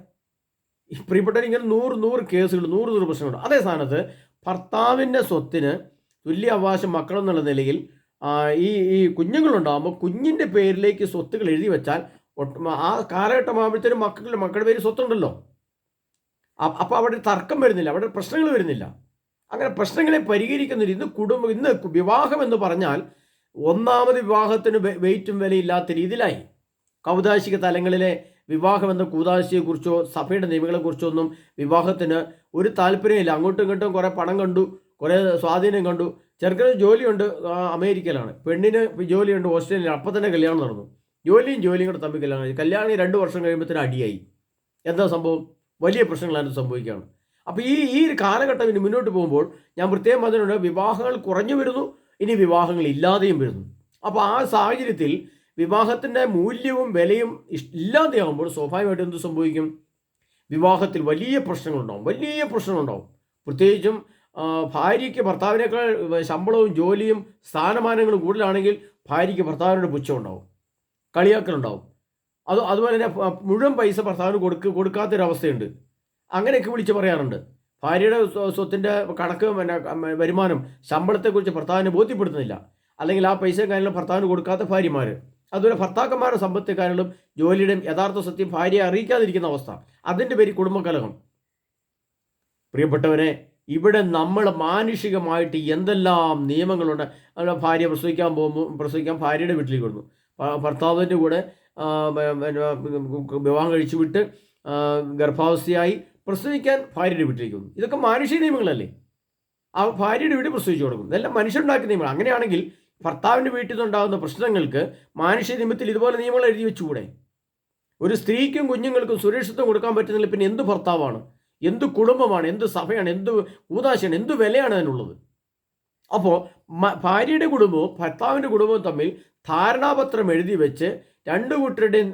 പ്രിയപ്പെട്ടവർ, ഇങ്ങനെ 100 കേസുകൾ, 100 പ്രശ്നങ്ങളുണ്ട്. അതേ സ്ഥാനത്ത് ഭർത്താവിൻ്റെ സ്വത്തിന് തുല്യ അവകാശം മക്കളെന്നുള്ള നിലയിൽ ഈ ഈ കുഞ്ഞുങ്ങളുണ്ടാകുമ്പോൾ കുഞ്ഞിൻ്റെ പേരിലേക്ക് സ്വത്തുകൾ എഴുതി വെച്ചാൽ ആ കാലഘട്ടമാകുമ്പോഴത്തേനും മക്കളുടെ പേര് സ്വത്തുണ്ടല്ലോ. അപ്പോൾ അവിടെ തർക്കം വരുന്നില്ല, അവിടെ പ്രശ്നങ്ങൾ വരുന്നില്ല. അങ്ങനെ പ്രശ്നങ്ങളെ പരിഹരിക്കുന്ന ഇന്ന് വിവാഹം എന്ന് പറഞ്ഞാൽ ഒന്നാമത് വിവാഹത്തിന് വെയിറ്റും വിലയില്ലാത്ത രീതിയിലായി. കൗദാശിക തലങ്ങളിലെ വിവാഹം എന്ന കൂദാശിയെക്കുറിച്ചോ സഭയുടെ നിയമങ്ങളെക്കുറിച്ചോ ഒന്നും വിവാഹത്തിന് ഒരു താല്പര്യമില്ല. അങ്ങോട്ടും ഇങ്ങോട്ടും കുറേ പണം കണ്ടു, കുറേ സ്വാധീനം കണ്ടു. ചെറുക്കന് ജോലിയുണ്ട് അമേരിക്കയിലാണ്, പെണ്ണിന് ജോലിയുണ്ട് ഓസ്ട്രേലിയയിലാണ്. അപ്പം തന്നെ കല്യാണം നടന്നു. ജോലിയും കൂടെ തമ്മിൽ കല്യാണം 2 വർഷം കഴിയുമ്പോഴത്തേനും അടിയായി. എന്താ സംഭവം? വലിയ പ്രശ്നങ്ങളാണ് സംഭവിക്കുകയാണ്. അപ്പോൾ ഈ ഒരു കാലഘട്ടം ഇനി മുന്നോട്ട് പോകുമ്പോൾ ഞാൻ പ്രത്യേകം പറഞ്ഞിട്ടുണ്ട്, വിവാഹങ്ങൾ കുറഞ്ഞു വരുന്നു, ഇനി വിവാഹങ്ങൾ ഇല്ലാതെയും വരുന്നു. അപ്പോൾ ആ സാഹചര്യത്തിൽ വിവാഹത്തിൻ്റെ മൂല്യവും വിലയും ഇല്ലാതെയാകുമ്പോൾ സ്വാഭാവികമായിട്ടും എന്ത് സംഭവിക്കും? വിവാഹത്തിൽ വലിയ പ്രശ്നങ്ങളുണ്ടാവും. പ്രത്യേകിച്ചും ഭാര്യയ്ക്ക് ഭർത്താവിനേക്കാൾ ശമ്പളവും ജോലിയും സ്ഥാനമാനങ്ങളും കൂടുതലാണെങ്കിൽ ഭാര്യയ്ക്ക് ഭർത്താവിനോട് പുച്ഛമുണ്ടാവും, കളിയാക്കലുണ്ടാവും. അതുപോലെ തന്നെ മുഴുവൻ പൈസ ഭർത്താവിന് കൊടുക്കാത്തൊരവസ്ഥയുണ്ട്. അങ്ങനെയൊക്കെ വിളിച്ച് പറയാറുണ്ട്. ഭാര്യയുടെ സ്വത്തിൻ്റെ കണക്ക് വരുമാനം ശമ്പളത്തെക്കുറിച്ച് ഭർത്താവിനെ ബോധ്യപ്പെടുത്തുന്നില്ല, അല്ലെങ്കിൽ ആ പൈസ കാര്യങ്ങളും ഭർത്താവിന് കൊടുക്കാത്ത ഭാര്യമാർ. അതുപോലെ ഭർത്താക്കന്മാരുടെ സമ്പത്തുകാരിലും ജോലിയുടെയും യഥാർത്ഥ സത്യം ഭാര്യയെ അറിയിക്കാതിരിക്കുന്ന അവസ്ഥ, അതിൻ്റെ പേര് കുടുംബകലഹം. പ്രിയപ്പെട്ടവരെ, ഇവിടെ നമ്മൾ മാനുഷികമായിട്ട് എന്തെല്ലാം നിയമങ്ങളുണ്ട്. ഭാര്യ പ്രസവിക്കാൻ ഭാര്യയുടെ വീട്ടിലേക്ക് വരുന്നു, ഭർത്താവിൻ്റെ കൂടെ വിവാഹം കഴിച്ചു വിട്ട് ഗർഭാവസ്ഥയായി പ്രസവിക്കാൻ ഭാര്യയുടെ വീട്ടിലേക്ക് വന്നു. ഇതൊക്കെ മാനുഷിക നിയമങ്ങളല്ലേ? ആ ഭാര്യയുടെ വീട്ടിൽ പ്രസവിച്ചു കൊടുക്കും. ഇതെല്ലാം മനുഷ്യരുണ്ടാക്കിയ നിയമങ്ങൾ. അങ്ങനെയാണെങ്കിൽ ഭർത്താവിൻ്റെ വീട്ടിൽ നിന്നുണ്ടാകുന്ന പ്രശ്നങ്ങൾക്ക് മാനുഷിക നിയമത്തിൽ ഇതുപോലെ നിയമങ്ങൾ എഴുതി വെച്ചുകൂടെ? ഒരു സ്ത്രീക്കും കുഞ്ഞുങ്ങൾക്കും സുരക്ഷിതത്വം കൊടുക്കാൻ പറ്റുന്നില്ല, പിന്നെ എന്ത് ഭർത്താവാണ്, എന്ത് കുടുംബമാണ്, എന്ത് സഭയാണ്, എന്ത് കൂദാശയാണ്, എന്ത് വിലയാണ് അതിനുള്ളത്? അപ്പോൾ ഭാര്യയുടെ കുടുംബവും ഭർത്താവിൻ്റെ കുടുംബവും തമ്മിൽ ധാരണാപത്രം എഴുതി വെച്ച് 2 കൂട്ടരുടെയും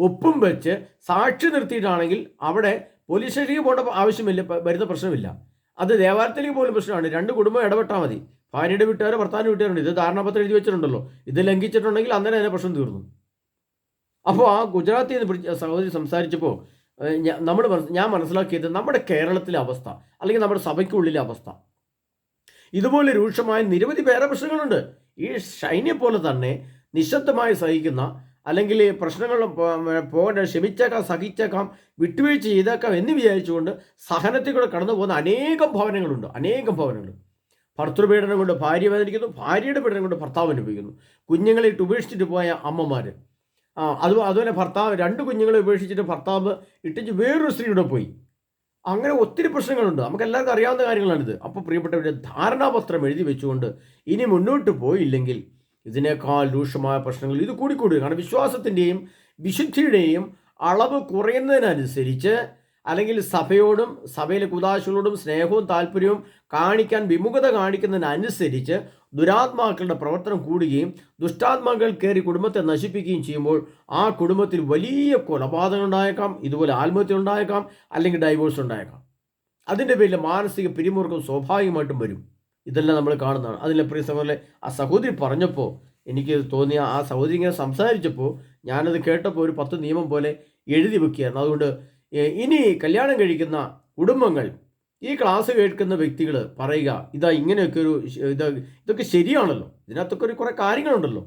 ഒപ്പും വെച്ച് സാക്ഷി നിർത്തിയിട്ടാണെങ്കിൽ അവിടെ പോലീസ് സ്റ്റേഷനിലേക്ക് പോകേണ്ട ആവശ്യമില്ല, വരുന്ന പ്രശ്നമില്ല. അത് ദേവാലയത്തിലേക്ക് പോലും പ്രശ്നമാണ്. 2 കുടുംബം ഇടപെട്ടാൽ മതി. ഭാര്യയുടെ വീട്ടുകാരോ ഭർത്താവിൻ്റെ വീട്ടുകാരുണ്ട്, ഇത് ധാരണാപത്രം എഴുതി വെച്ചിട്ടുണ്ടല്ലോ, ഇത് ലംഘിച്ചിട്ടുണ്ടെങ്കിൽ അന്നേരം അതിനെ പ്രശ്നം തീർന്നു. അപ്പോൾ ആ ഗുജറാത്തിൽ നിന്ന് സഹോദരി സംസാരിച്ചപ്പോൾ ഞാൻ മനസ്സിലാക്കിയത് നമ്മുടെ കേരളത്തിലെ അവസ്ഥ, അല്ലെങ്കിൽ നമ്മുടെ സഭയ്ക്കുള്ളിലെ അവസ്ഥ, ഇതുപോലെ രൂക്ഷമായ നിരവധി വേറെ പ്രശ്നങ്ങളുണ്ട്. ഈ ഷൈനെ പോലെ തന്നെ നിശബ്ദമായി സഹിക്കുന്ന, അല്ലെങ്കിൽ പ്രശ്നങ്ങൾ പോകേണ്ട, ക്ഷമിച്ചേക്കാം, സഹിച്ചേക്കാം, വിട്ടുവീഴ്ച ചെയ്തേക്കാം എന്ന് വിചാരിച്ചുകൊണ്ട് സഹനത്തിൽ കൂടെ കടന്നു പോകുന്ന അനേകം ഭവനങ്ങൾ. ഭർത്തൃപീഡനം കൊണ്ട് ഭാര്യ വേദനിക്കുന്നു, ഭാര്യയുടെ പീഡനം കൊണ്ട് ഭർത്താവ് അനുഭവിക്കുന്നു. കുഞ്ഞുങ്ങളെ ഇട്ട് ഉപേക്ഷിച്ചിട്ട് പോയ അമ്മമാർ, അതുപോലെ ഭർത്താവ് 2 കുഞ്ഞുങ്ങളെ ഉപേക്ഷിച്ചിട്ട് ഭർത്താവ് ഇട്ടിച്ച് വേറൊരു സ്ത്രീയുടെ പോയി. അങ്ങനെ ഒത്തിരി പ്രശ്നങ്ങളുണ്ട്, നമുക്ക് എല്ലാവർക്കും അറിയാവുന്ന കാര്യങ്ങളാണിത്. അപ്പോൾ പ്രിയപ്പെട്ടവരുടെ ധാരണാപത്രം എഴുതി വെച്ചുകൊണ്ട് ഇനി മുന്നോട്ട് പോയില്ലെങ്കിൽ ഇതിനേക്കാൾ രൂക്ഷമായ പ്രശ്നങ്ങൾ ഇത് കൂടിക്കൂടി. കാരണം വിശ്വാസത്തിൻ്റെയും വിശുദ്ധിയുടെയും അളവ് കുറയുന്നതിനനുസരിച്ച്, അല്ലെങ്കിൽ സഭയോടും സഭയിലെ കുദാശകളോടും സ്നേഹവും താല്പര്യവും കാണിക്കാൻ വിമുഖത കാണിക്കുന്നതിനനുസരിച്ച് ദുരാത്മാക്കളുടെ പ്രവർത്തനം കൂടുകയും ദുഷ്ടാത്മാക്കൾ കയറി കുടുംബത്തെ നശിപ്പിക്കുകയും ചെയ്യുമ്പോൾ ആ കുടുംബത്തിൽ വലിയ കൊലപാതകം ഉണ്ടായേക്കാം, ഇതുപോലെ ആത്മഹത്യ ഉണ്ടായേക്കാം, അല്ലെങ്കിൽ ഡൈവോഴ്സ് ഉണ്ടായേക്കാം. അതിൻ്റെ പേരിൽ മാനസിക പിരിമുറുക്കം സ്വാഭാവികമായിട്ടും വരും. ഇതെല്ലാം നമ്മൾ കാണുന്നതാണ്. അതിലെ പ്രിയ സഹോദരനെ ആ സഹോദരി പറഞ്ഞപ്പോൾ എനിക്ക് തോന്നിയ, ആ സഹോദരി ഇങ്ങനെ സംസാരിച്ചപ്പോൾ ഞാനത് കേട്ടപ്പോൾ ഒരു 10 നിയമം പോലെ എഴുതി വെക്കുകയായിരുന്നു. അതുകൊണ്ട് ഇനി കല്യാണം കഴിക്കുന്ന കുടുംബങ്ങൾ, ഈ ക്ലാസ് കേൾക്കുന്ന വ്യക്തികൾ പറയുക, ഇങ്ങനെയൊക്കെ ഇതൊക്കെ ശരിയാണല്ലോ, ഇതിനകത്തൊക്കെ കുറേ കാര്യങ്ങളുണ്ടല്ലോ.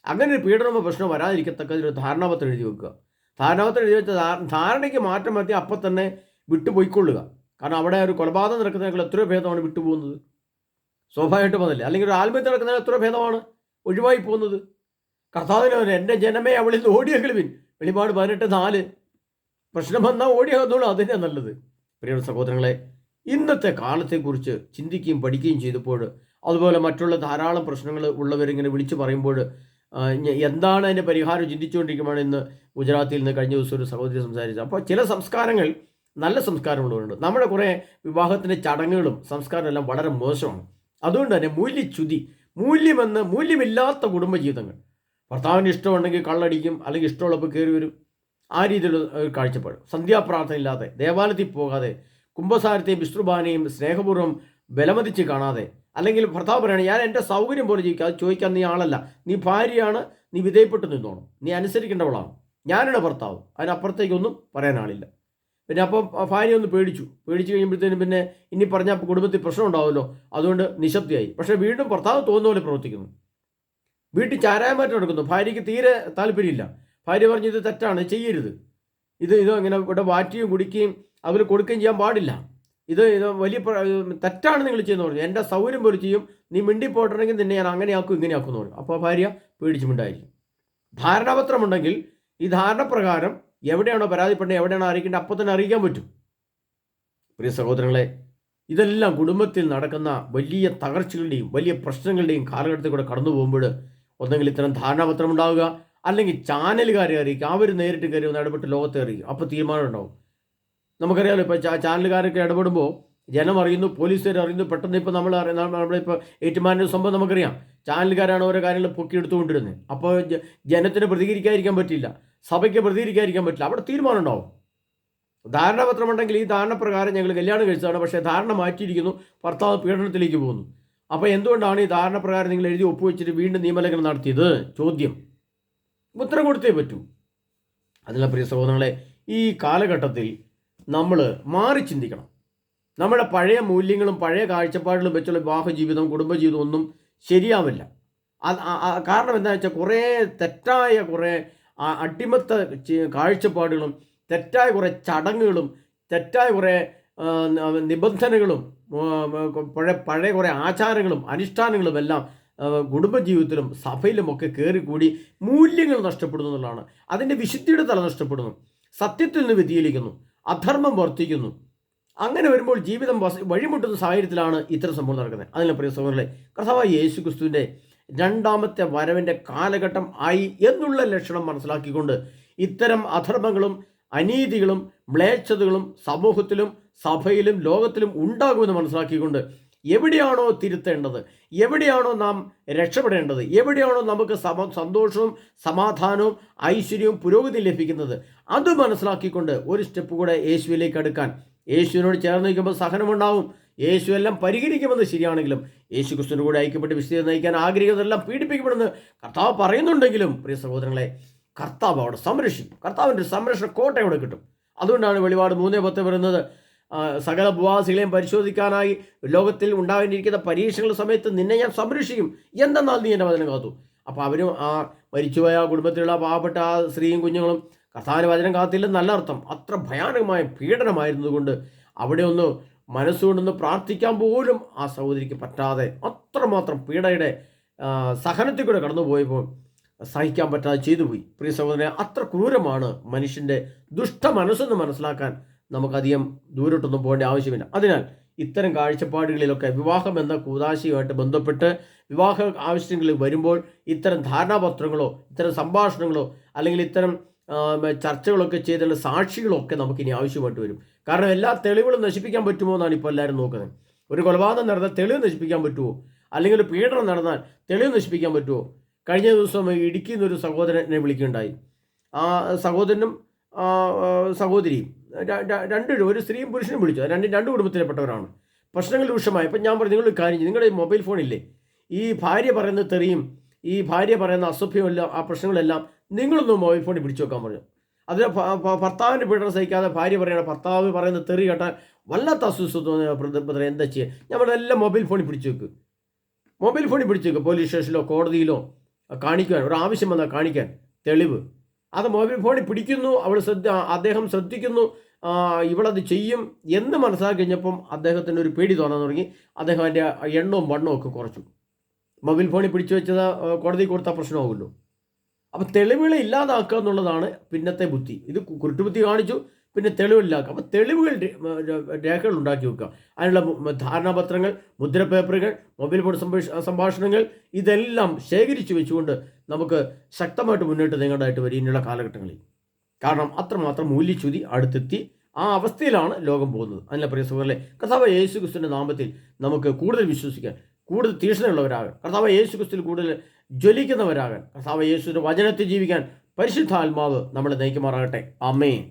അങ്ങനെ ഒരു പീഡനമോ പ്രശ്നമോ വരാതിരിക്കത്തക്ക ഒരു ധാരണാപത്രം എഴുതി വെക്കുക. ധാരണാപത്രം എഴുതി വെച്ച ധാരണയ്ക്ക് മാറ്റം വരുത്തി അപ്പം തന്നെ വിട്ടുപോയിക്കൊള്ളുക. കാരണം അവിടെ ഒരു കൊലപാതകം നടക്കുന്നതിനേക്കാൾ എത്രയോ ഭേദമാണ് വിട്ടുപോകുന്നത്. സ്വാഭാവികമായിട്ടും അതല്ലേ? അല്ലെങ്കിൽ ഒരു ആത്മഹത്യ നടക്കുന്നതിന് എത്ര ഭേദമാണ് ഒഴിവായി പോകുന്നത്. കർത്താവിന് എൻ്റെ ജനമേ അവളിൽ നിന്ന് ഓടിയെങ്കിലും വെളിപാട് 18:4 പ്രശ്നം വന്നാൽ ഓടിയാകുന്നുള്ളൂ, അതിനെ നല്ലത്. പ്രിയ സഹോദരങ്ങളെ, ഇന്നത്തെ കാലത്തെക്കുറിച്ച് ചിന്തിക്കുകയും പഠിക്കുകയും ചെയ്തപ്പോൾ, അതുപോലെ മറ്റുള്ള ധാരാളം പ്രശ്നങ്ങൾ ഉള്ളവരിങ്ങനെ വിളിച്ചു പറയുമ്പോൾ എന്താണ് അതിൻ്റെ പരിഹാരം ചിന്തിച്ചുകൊണ്ടിരിക്കുമ്പോൾ ഇന്ന് ഗുജറാത്തിൽ നിന്ന് കഴിഞ്ഞ ദിവസം ഒരു സഹോദരി സംസാരിച്ചത്. അപ്പോൾ ചില സംസ്കാരങ്ങൾ നല്ല സംസ്കാരമുള്ളവരുണ്ട്. നമ്മുടെ കുറേ വിവാഹത്തിൻ്റെ ചടങ്ങുകളും സംസ്കാരം എല്ലാം വളരെ മോശമാണ്. അതുകൊണ്ട് തന്നെ മൂല്യമില്ലാത്ത കുടുംബജീവിതങ്ങൾ, ഭർത്താവിന് ഇഷ്ടമുണ്ടെങ്കിൽ കള്ളടിക്കും, അല്ലെങ്കിൽ ഇഷ്ടമുള്ളപ്പോൾ കയറി വരും, ആ രീതിയിലുള്ള കാഴ്ചപ്പാട്. സന്ധ്യാപ്രാർത്ഥന ഇല്ലാതെ, ദേവാലയത്തിൽ പോകാതെ, കുംഭസാരത്തെയും വിഷ്ണുബാനെയും സ്നേഹപൂർവ്വം ബലമതിച്ച് കാണാതെ, അല്ലെങ്കിൽ ഭർത്താവ് പറയണം ഞാൻ എൻ്റെ സൗകര്യം പോലെ ജീവിക്കുക, അത് ചോദിക്കാൻ നീ ആളല്ല, നീ ഭാര്യയാണ്, നീ വിധേയപ്പെട്ട് നിന്നോണം, നീ അനുസരിക്കേണ്ടവളാണ്, ഞാനാണ് ഭർത്താവ്, അതിനപ്പുറത്തേക്കൊന്നും പറയാൻ ആളില്ല. പിന്നെ അപ്പോൾ ഭാര്യ ഒന്ന് പേടിച്ച് കഴിയുമ്പോഴത്തേനും പിന്നെ ഇനി പറഞ്ഞാൽ കുടുംബത്തിൽ പ്രശ്നം ഉണ്ടാവുമല്ലോ, അതുകൊണ്ട് നിശബ്ദയായി. പക്ഷേ വീണ്ടും ഭർത്താവ് തോന്നുന്ന പോലെ പ്രവർത്തിക്കുന്നു. വീട്ടിൽ ചാരായമാറ്റം നടക്കുന്നു. ഭാര്യയ്ക്ക് തീരെ താല്പര്യമില്ല. ഭാര്യ പറഞ്ഞു ഇത് തെറ്റാണ്, ചെയ്യരുത്, ഇത് അങ്ങനെ ഇവിടെ വാറ്റുകയും കുടിക്കുകയും അവർ കൊടുക്കുകയും ചെയ്യാൻ പാടില്ല, ഇത് വലിയ തെറ്റാണ് നിങ്ങൾ ചെയ്യുന്ന പറഞ്ഞു. എൻ്റെ സൗകര്യം പോലെ ചെയ്യും, നീ മിണ്ടിപ്പോയിട്ടുണ്ടെങ്കിൽ നിന്നെ ഞാൻ അങ്ങനെയാക്കും ഇങ്ങനെയാക്കും എന്ന് പറഞ്ഞു. അപ്പോൾ ഭാര്യ പേടിച്ച് മിണ്ടായിരിക്കും. ധാരണാപത്രമുണ്ടെങ്കിൽ ഈ ധാരണപ്രകാരം എവിടെയാണോ പരാതിപ്പെട്ടത്, എവിടെയാണോ അറിയിക്കേണ്ടത്, അപ്പോൾ തന്നെ അറിയിക്കാൻ പറ്റും. പ്രിയ സഹോദരങ്ങളെ, ഇതെല്ലാം കുടുംബത്തിൽ നടക്കുന്ന വലിയ തകർച്ചകളുടെയും വലിയ പ്രശ്നങ്ങളുടെയും കാലഘട്ടത്തിൽ കൂടെ കടന്നു പോകുമ്പോൾ ഒന്നെങ്കിൽ ഇത്തരം ധാരണാപത്രം ഉണ്ടാവുക, അല്ലെങ്കിൽ ചാനലുകാരെ അറിയിക്കുക, അവർ നേരിട്ട് കയറി ഒന്ന് ഇടപെട്ട് ലോകത്തെ അറിയിക്കും. അപ്പോൾ തീരുമാനം ഉണ്ടാവും. നമുക്കറിയാമല്ലോ, ഇപ്പോൾ ചാനലുകാരൊക്കെ ഇടപെടുമ്പോൾ ജനം അറിയുന്നു, പോലീസുകാർ അറിയുന്നു. പെട്ടെന്ന് ഇപ്പോൾ നമ്മളിപ്പോൾ ഏറ്റുമാനൂർ സംഭവം നമുക്കറിയാം. ചാനലുകാരാണ് ഓരോ കാര്യങ്ങൾ പൊക്കിയെടുത്തുകൊണ്ടിരുന്നത്. അപ്പോൾ ജനത്തിന് പ്രതികരിക്കാതിരിക്കാൻ പറ്റില്ല, സഭയ്ക്ക് പ്രതികരിക്കാതിരിക്കാൻ പറ്റില്ല. അവിടെ തീരുമാനം ഉണ്ടാവും. ധാരണാപത്രമുണ്ടെങ്കിൽ ഈ ധാരണപ്രകാരം ഞങ്ങൾ കല്യാണം കഴിച്ചതാണ്, പക്ഷേ ധാരണ മാറ്റിയിരിക്കുന്നു, ഭർത്താവ് പീഡനത്തിലേക്ക് പോകുന്നു. അപ്പോൾ എന്തുകൊണ്ടാണ് ഈ ധാരണപ്രകാരം നിങ്ങൾ എഴുതി ഒപ്പുവെച്ചിട്ട് വീണ്ടും നിയമലംഘനം നടത്തിയത്? ചോദ്യം. ഉത്തരം കൊടുത്തേ പറ്റൂ. അതിനുള്ള പ്രിയ സഹോദരങ്ങളെ, ഈ കാലഘട്ടത്തിൽ നമ്മൾ മാറി ചിന്തിക്കണം. നമ്മുടെ പഴയ മൂല്യങ്ങളും പഴയ കാഴ്ചപ്പാടുകളും വെച്ചുള്ള വിവാഹ ജീവിതം, കുടുംബജീവിതം ഒന്നും ശരിയാവില്ല. കാരണം എന്താണെന്ന് വെച്ചാൽ കുറേ തെറ്റായ കുറേ അടിമത്ത കാഴ്ചപ്പാടുകളും തെറ്റായ കുറേ ചടങ്ങുകളും തെറ്റായ കുറേ നിബന്ധനകളും പഴയ കുറേ ആചാരങ്ങളും അനുഷ്ഠാനങ്ങളും എല്ലാം കുടുംബജീവിതത്തിലും സഭയിലുമൊക്കെ കയറിക്കൂടി മൂല്യങ്ങൾ നഷ്ടപ്പെടുന്നു എന്നുള്ളതാണ്. അതിൻ്റെ വിശുദ്ധിയുടെ തല നഷ്ടപ്പെടുന്നു, സത്യത്തിൽ നിന്ന് വ്യതിചലിക്കുന്നു, അധർമ്മം വർദ്ധിക്കുന്നു. അങ്ങനെ വരുമ്പോൾ ജീവിതം വഴിമുട്ടുന്ന സാഹചര്യത്തിലാണ് ഇത്തരം സംഭവം നടക്കുന്നത്. അതിനുള്ള പ്രിയ സഹോദരങ്ങളെ, കർത്താവായ യേശു ക്രിസ്തുവിൻ്റെ രണ്ടാമത്തെ വരവിൻ്റെ കാലഘട്ടം ആയി എന്നുള്ള ലക്ഷണം മനസ്സിലാക്കിക്കൊണ്ട് ഇത്തരം അധർമ്മങ്ങളും അനീതികളും മ്ലേച്ഛതകളും സമൂഹത്തിലും സഭയിലും ലോകത്തിലും ഉണ്ടാകുമെന്ന് മനസ്സിലാക്കിക്കൊണ്ട് എവിടെയാണോ തിരുത്തേണ്ടത്, എവിടെയാണോ നാം രക്ഷപ്പെടേണ്ടത്, എവിടെയാണോ നമുക്ക് സന്തോഷവും സമാധാനവും ഐശ്വര്യവും പുരോഗതി ലഭിക്കുന്നത്, അത് മനസ്സിലാക്കിക്കൊണ്ട് ഒരു സ്റ്റെപ്പ് കൂടെ യേശുവിലേക്ക് അടുക്കാൻ, യേശുവിനോട് ചേർന്ന് നിൽക്കുമ്പോൾ സഹനമുണ്ടാവും. യേശു എല്ലാം പരിഹരിക്കുമെന്ന് ശരിയാണെങ്കിലും യേശു ക്രിസ്തുവിൻ്റെ കൂടെ ഐക്യപ്പെട്ട് വിശുദ്ധ നയിക്കാൻ ആഗ്രഹിക്കുന്നതെല്ലാം പീഡിപ്പിക്കപ്പെടുമെന്ന് കർത്താവ് പറയുന്നുണ്ടെങ്കിലും പ്രിയ സഹോദരങ്ങളെ, കർത്താവ് അവിടെ സംരക്ഷിക്കും. കർത്താവിൻ്റെ സംരക്ഷണ കോട്ട അവിടെ കിട്ടും. അതുകൊണ്ടാണ് വെളിപാട് 3:10 പറയുന്നത്, സകല ഉപവാസികളെയും പരിശോധിക്കാനായി ലോകത്തിൽ ഉണ്ടാകേണ്ടിയിരിക്കുന്ന പരീക്ഷകളുടെ സമയത്ത് നിന്നെ ഞാൻ സംരക്ഷിക്കും, എന്തെന്നാൽ നീ എൻ്റെ വചനം കാത്തു. അപ്പോൾ അവരും ആ മരിച്ചുപോയ കുടുംബത്തിലുള്ള പാവപ്പെട്ട ആ സ്ത്രീയും കുഞ്ഞുങ്ങളും കർത്താവിൻ്റെ വചനം കാത്തില്ലെന്ന് നല്ല അർത്ഥം. അത്ര ഭയാനകമായ പീഡനമായിരുന്നതുകൊണ്ട് അവിടെ ഒന്ന് മനസ്സുകൊണ്ടൊന്ന് പ്രാർത്ഥിക്കാൻ പോലും ആ സഹോദരിക്ക് പറ്റാതെ അത്രമാത്രം പീഡയുടെ സഹനത്തിൽ കൂടെ കടന്നു പോയപ്പോൾ സഹിക്കാൻ പറ്റാതെ ചെയ്തു പോയി. പ്രിയ സഹോദരനെ, അത്ര ക്രൂരമാണ് മനുഷ്യൻ്റെ ദുഷ്ട മനസ്സെന്ന് മനസ്സിലാക്കാൻ നമുക്കധികം ദൂരോട്ടൊന്നും പോകേണ്ട ആവശ്യമില്ല. അതിനാൽ ഇത്തരം കാഴ്ചപ്പാടുകളിലൊക്കെ വിവാഹം എന്ന കൂദാശയുമായിട്ട് ബന്ധപ്പെട്ട് വിവാഹ ആവശ്യങ്ങളിൽ വരുമ്പോൾ ഇത്തരം ധാരണാപത്രങ്ങളോ ഇത്തരം സംഭാഷണങ്ങളോ അല്ലെങ്കിൽ ഇത്തരം ചർച്ചകളൊക്കെ ചെയ്തുള്ള സാക്ഷികളൊക്കെ നമുക്കിനി ആവശ്യമായിട്ട് വരും. കാരണം എല്ലാ തെളിവുകളും നശിപ്പിക്കാൻ പറ്റുമോ എന്നാണ് ഇപ്പോൾ എല്ലാവരും നോക്കുന്നത്. ഒരു കൊലപാതകം നടന്നാൽ തെളിവ് നശിപ്പിക്കാൻ പറ്റുമോ? അല്ലെങ്കിൽ ഒരു പീഡനം നടന്നാൽ തെളിവ് നശിപ്പിക്കാൻ പറ്റുമോ? കഴിഞ്ഞ ദിവസം ഇടുക്കിയിൽ നിന്നൊരു സഹോദരനെ വിളിക്കുകയുണ്ടായി. ആ സഹോദരനും സഹോദരിയും രണ്ടുപേരും, ഒരു സ്ത്രീയും പുരുഷനും വിളിച്ചു. രണ്ട് കുടുംബത്തിൽപ്പെട്ടവരാണ്. പ്രശ്നങ്ങൾ രൂക്ഷമായി. അപ്പം ഞാൻ പറഞ്ഞു, നിങ്ങളൊരു കാര്യം ചെയ്യും, നിങ്ങളുടെ മൊബൈൽ ഫോണില്ലേ, ഈ ഭാര്യ പറയുന്ന തെറിയും ഈ ഭാര്യ പറയുന്ന അസഭ്യമെല്ലാം ആ പ്രശ്നങ്ങളെല്ലാം നിങ്ങളൊന്ന് മൊബൈൽ ഫോണിൽ പിടിച്ചു വെക്കാൻ പറഞ്ഞു. അതിന് ഭർത്താവിൻ്റെ പീഡനം സഹിക്കാതെ ഭാര്യ പറയണം, ഭർത്താവ് പറയുന്ന തെറി കേട്ടാൽ വല്ലാത്ത അസ്വസ്ഥത, എന്താ ചെയ്യുക? നമ്മളെല്ലാം മൊബൈൽ ഫോണിൽ പിടിച്ചു വെക്കുക, മൊബൈൽ ഫോണിൽ പിടിച്ചു വെക്കുക. പോലീസ് സ്റ്റേഷനിലോ കോടതിയിലോ കാണിക്കാൻ, ഒരു ആവശ്യം വന്നാൽ കാണിക്കാൻ തെളിവ്. അത് മൊബൈൽ ഫോണിൽ പിടിക്കുന്നു, അദ്ദേഹം ശ്രദ്ധിക്കുന്നു, ഇവളത് ചെയ്യും എന്ന് മനസ്സിലാക്കി കഴിഞ്ഞപ്പം അദ്ദേഹത്തിന് ഒരു പേടി തോന്നാൻ തുടങ്ങി. അദ്ദേഹം അതിൻ്റെ എണ്ണവും വണ്ണവും ഒക്കെ കുറച്ചു. മൊബൈൽ ഫോണിൽ പിടിച്ചു വെച്ചത് കോടതി കൊടുത്താൽ പ്രശ്നമാകുമല്ലോ. അപ്പം തെളിവുകളെ ഇല്ലാതാക്കുക എന്നുള്ളതാണ് പിന്നത്തെ ബുദ്ധി. ഇത് കുരുട്ടുബുദ്ധി കാണിച്ചു, പിന്നെ തെളിവില്ലാക്കുക. അപ്പോൾ തെളിവുകൾ രേഖകൾ ഉണ്ടാക്കി വെക്കുക. അതിനുള്ള ധാരണാപത്രങ്ങൾ, മുദ്രപേപ്പറുകൾ, മൊബൈൽ ഫോൺ സംഭാഷണങ്ങൾ ഇതെല്ലാം ശേഖരിച്ചു വെച്ചുകൊണ്ട് നമുക്ക് ശക്തമായിട്ട് മുന്നോട്ട് നീങ്ങേണ്ടതായിട്ട് വരും ഇനിയുള്ള കാലഘട്ടങ്ങളിൽ. കാരണം അത്രമാത്രം മൂല്യച്യുതി അടുത്തെത്തി. ആ അവസ്ഥയിലാണ് ലോകം പോകുന്നത്. അതിൻ്റെ പ്രിയ സുഹൃത്തുക്കളെ, കർത്താവ് യേശു ക്രിസ്തുവിൻ്റെ നാമത്തിൽ നമുക്ക് കൂടുതൽ വിശ്വസിക്കാൻ, കൂടുതൽ തീക്ഷ്ണമുള്ളവരാകാൻ, കർത്താവ് യേശു ക്രിസ്തുവിൽ കൂടുതൽ ജ്വലിക്കുന്നവരാകാൻ, കർത്താവ് യേശുവിൻ്റെ വചനത്തിൽ ജീവിക്കാൻ പരിശുദ്ധാത്മാവ് നമ്മളെ നയിക്കുമാറാകട്ടെ. ആമേൻ.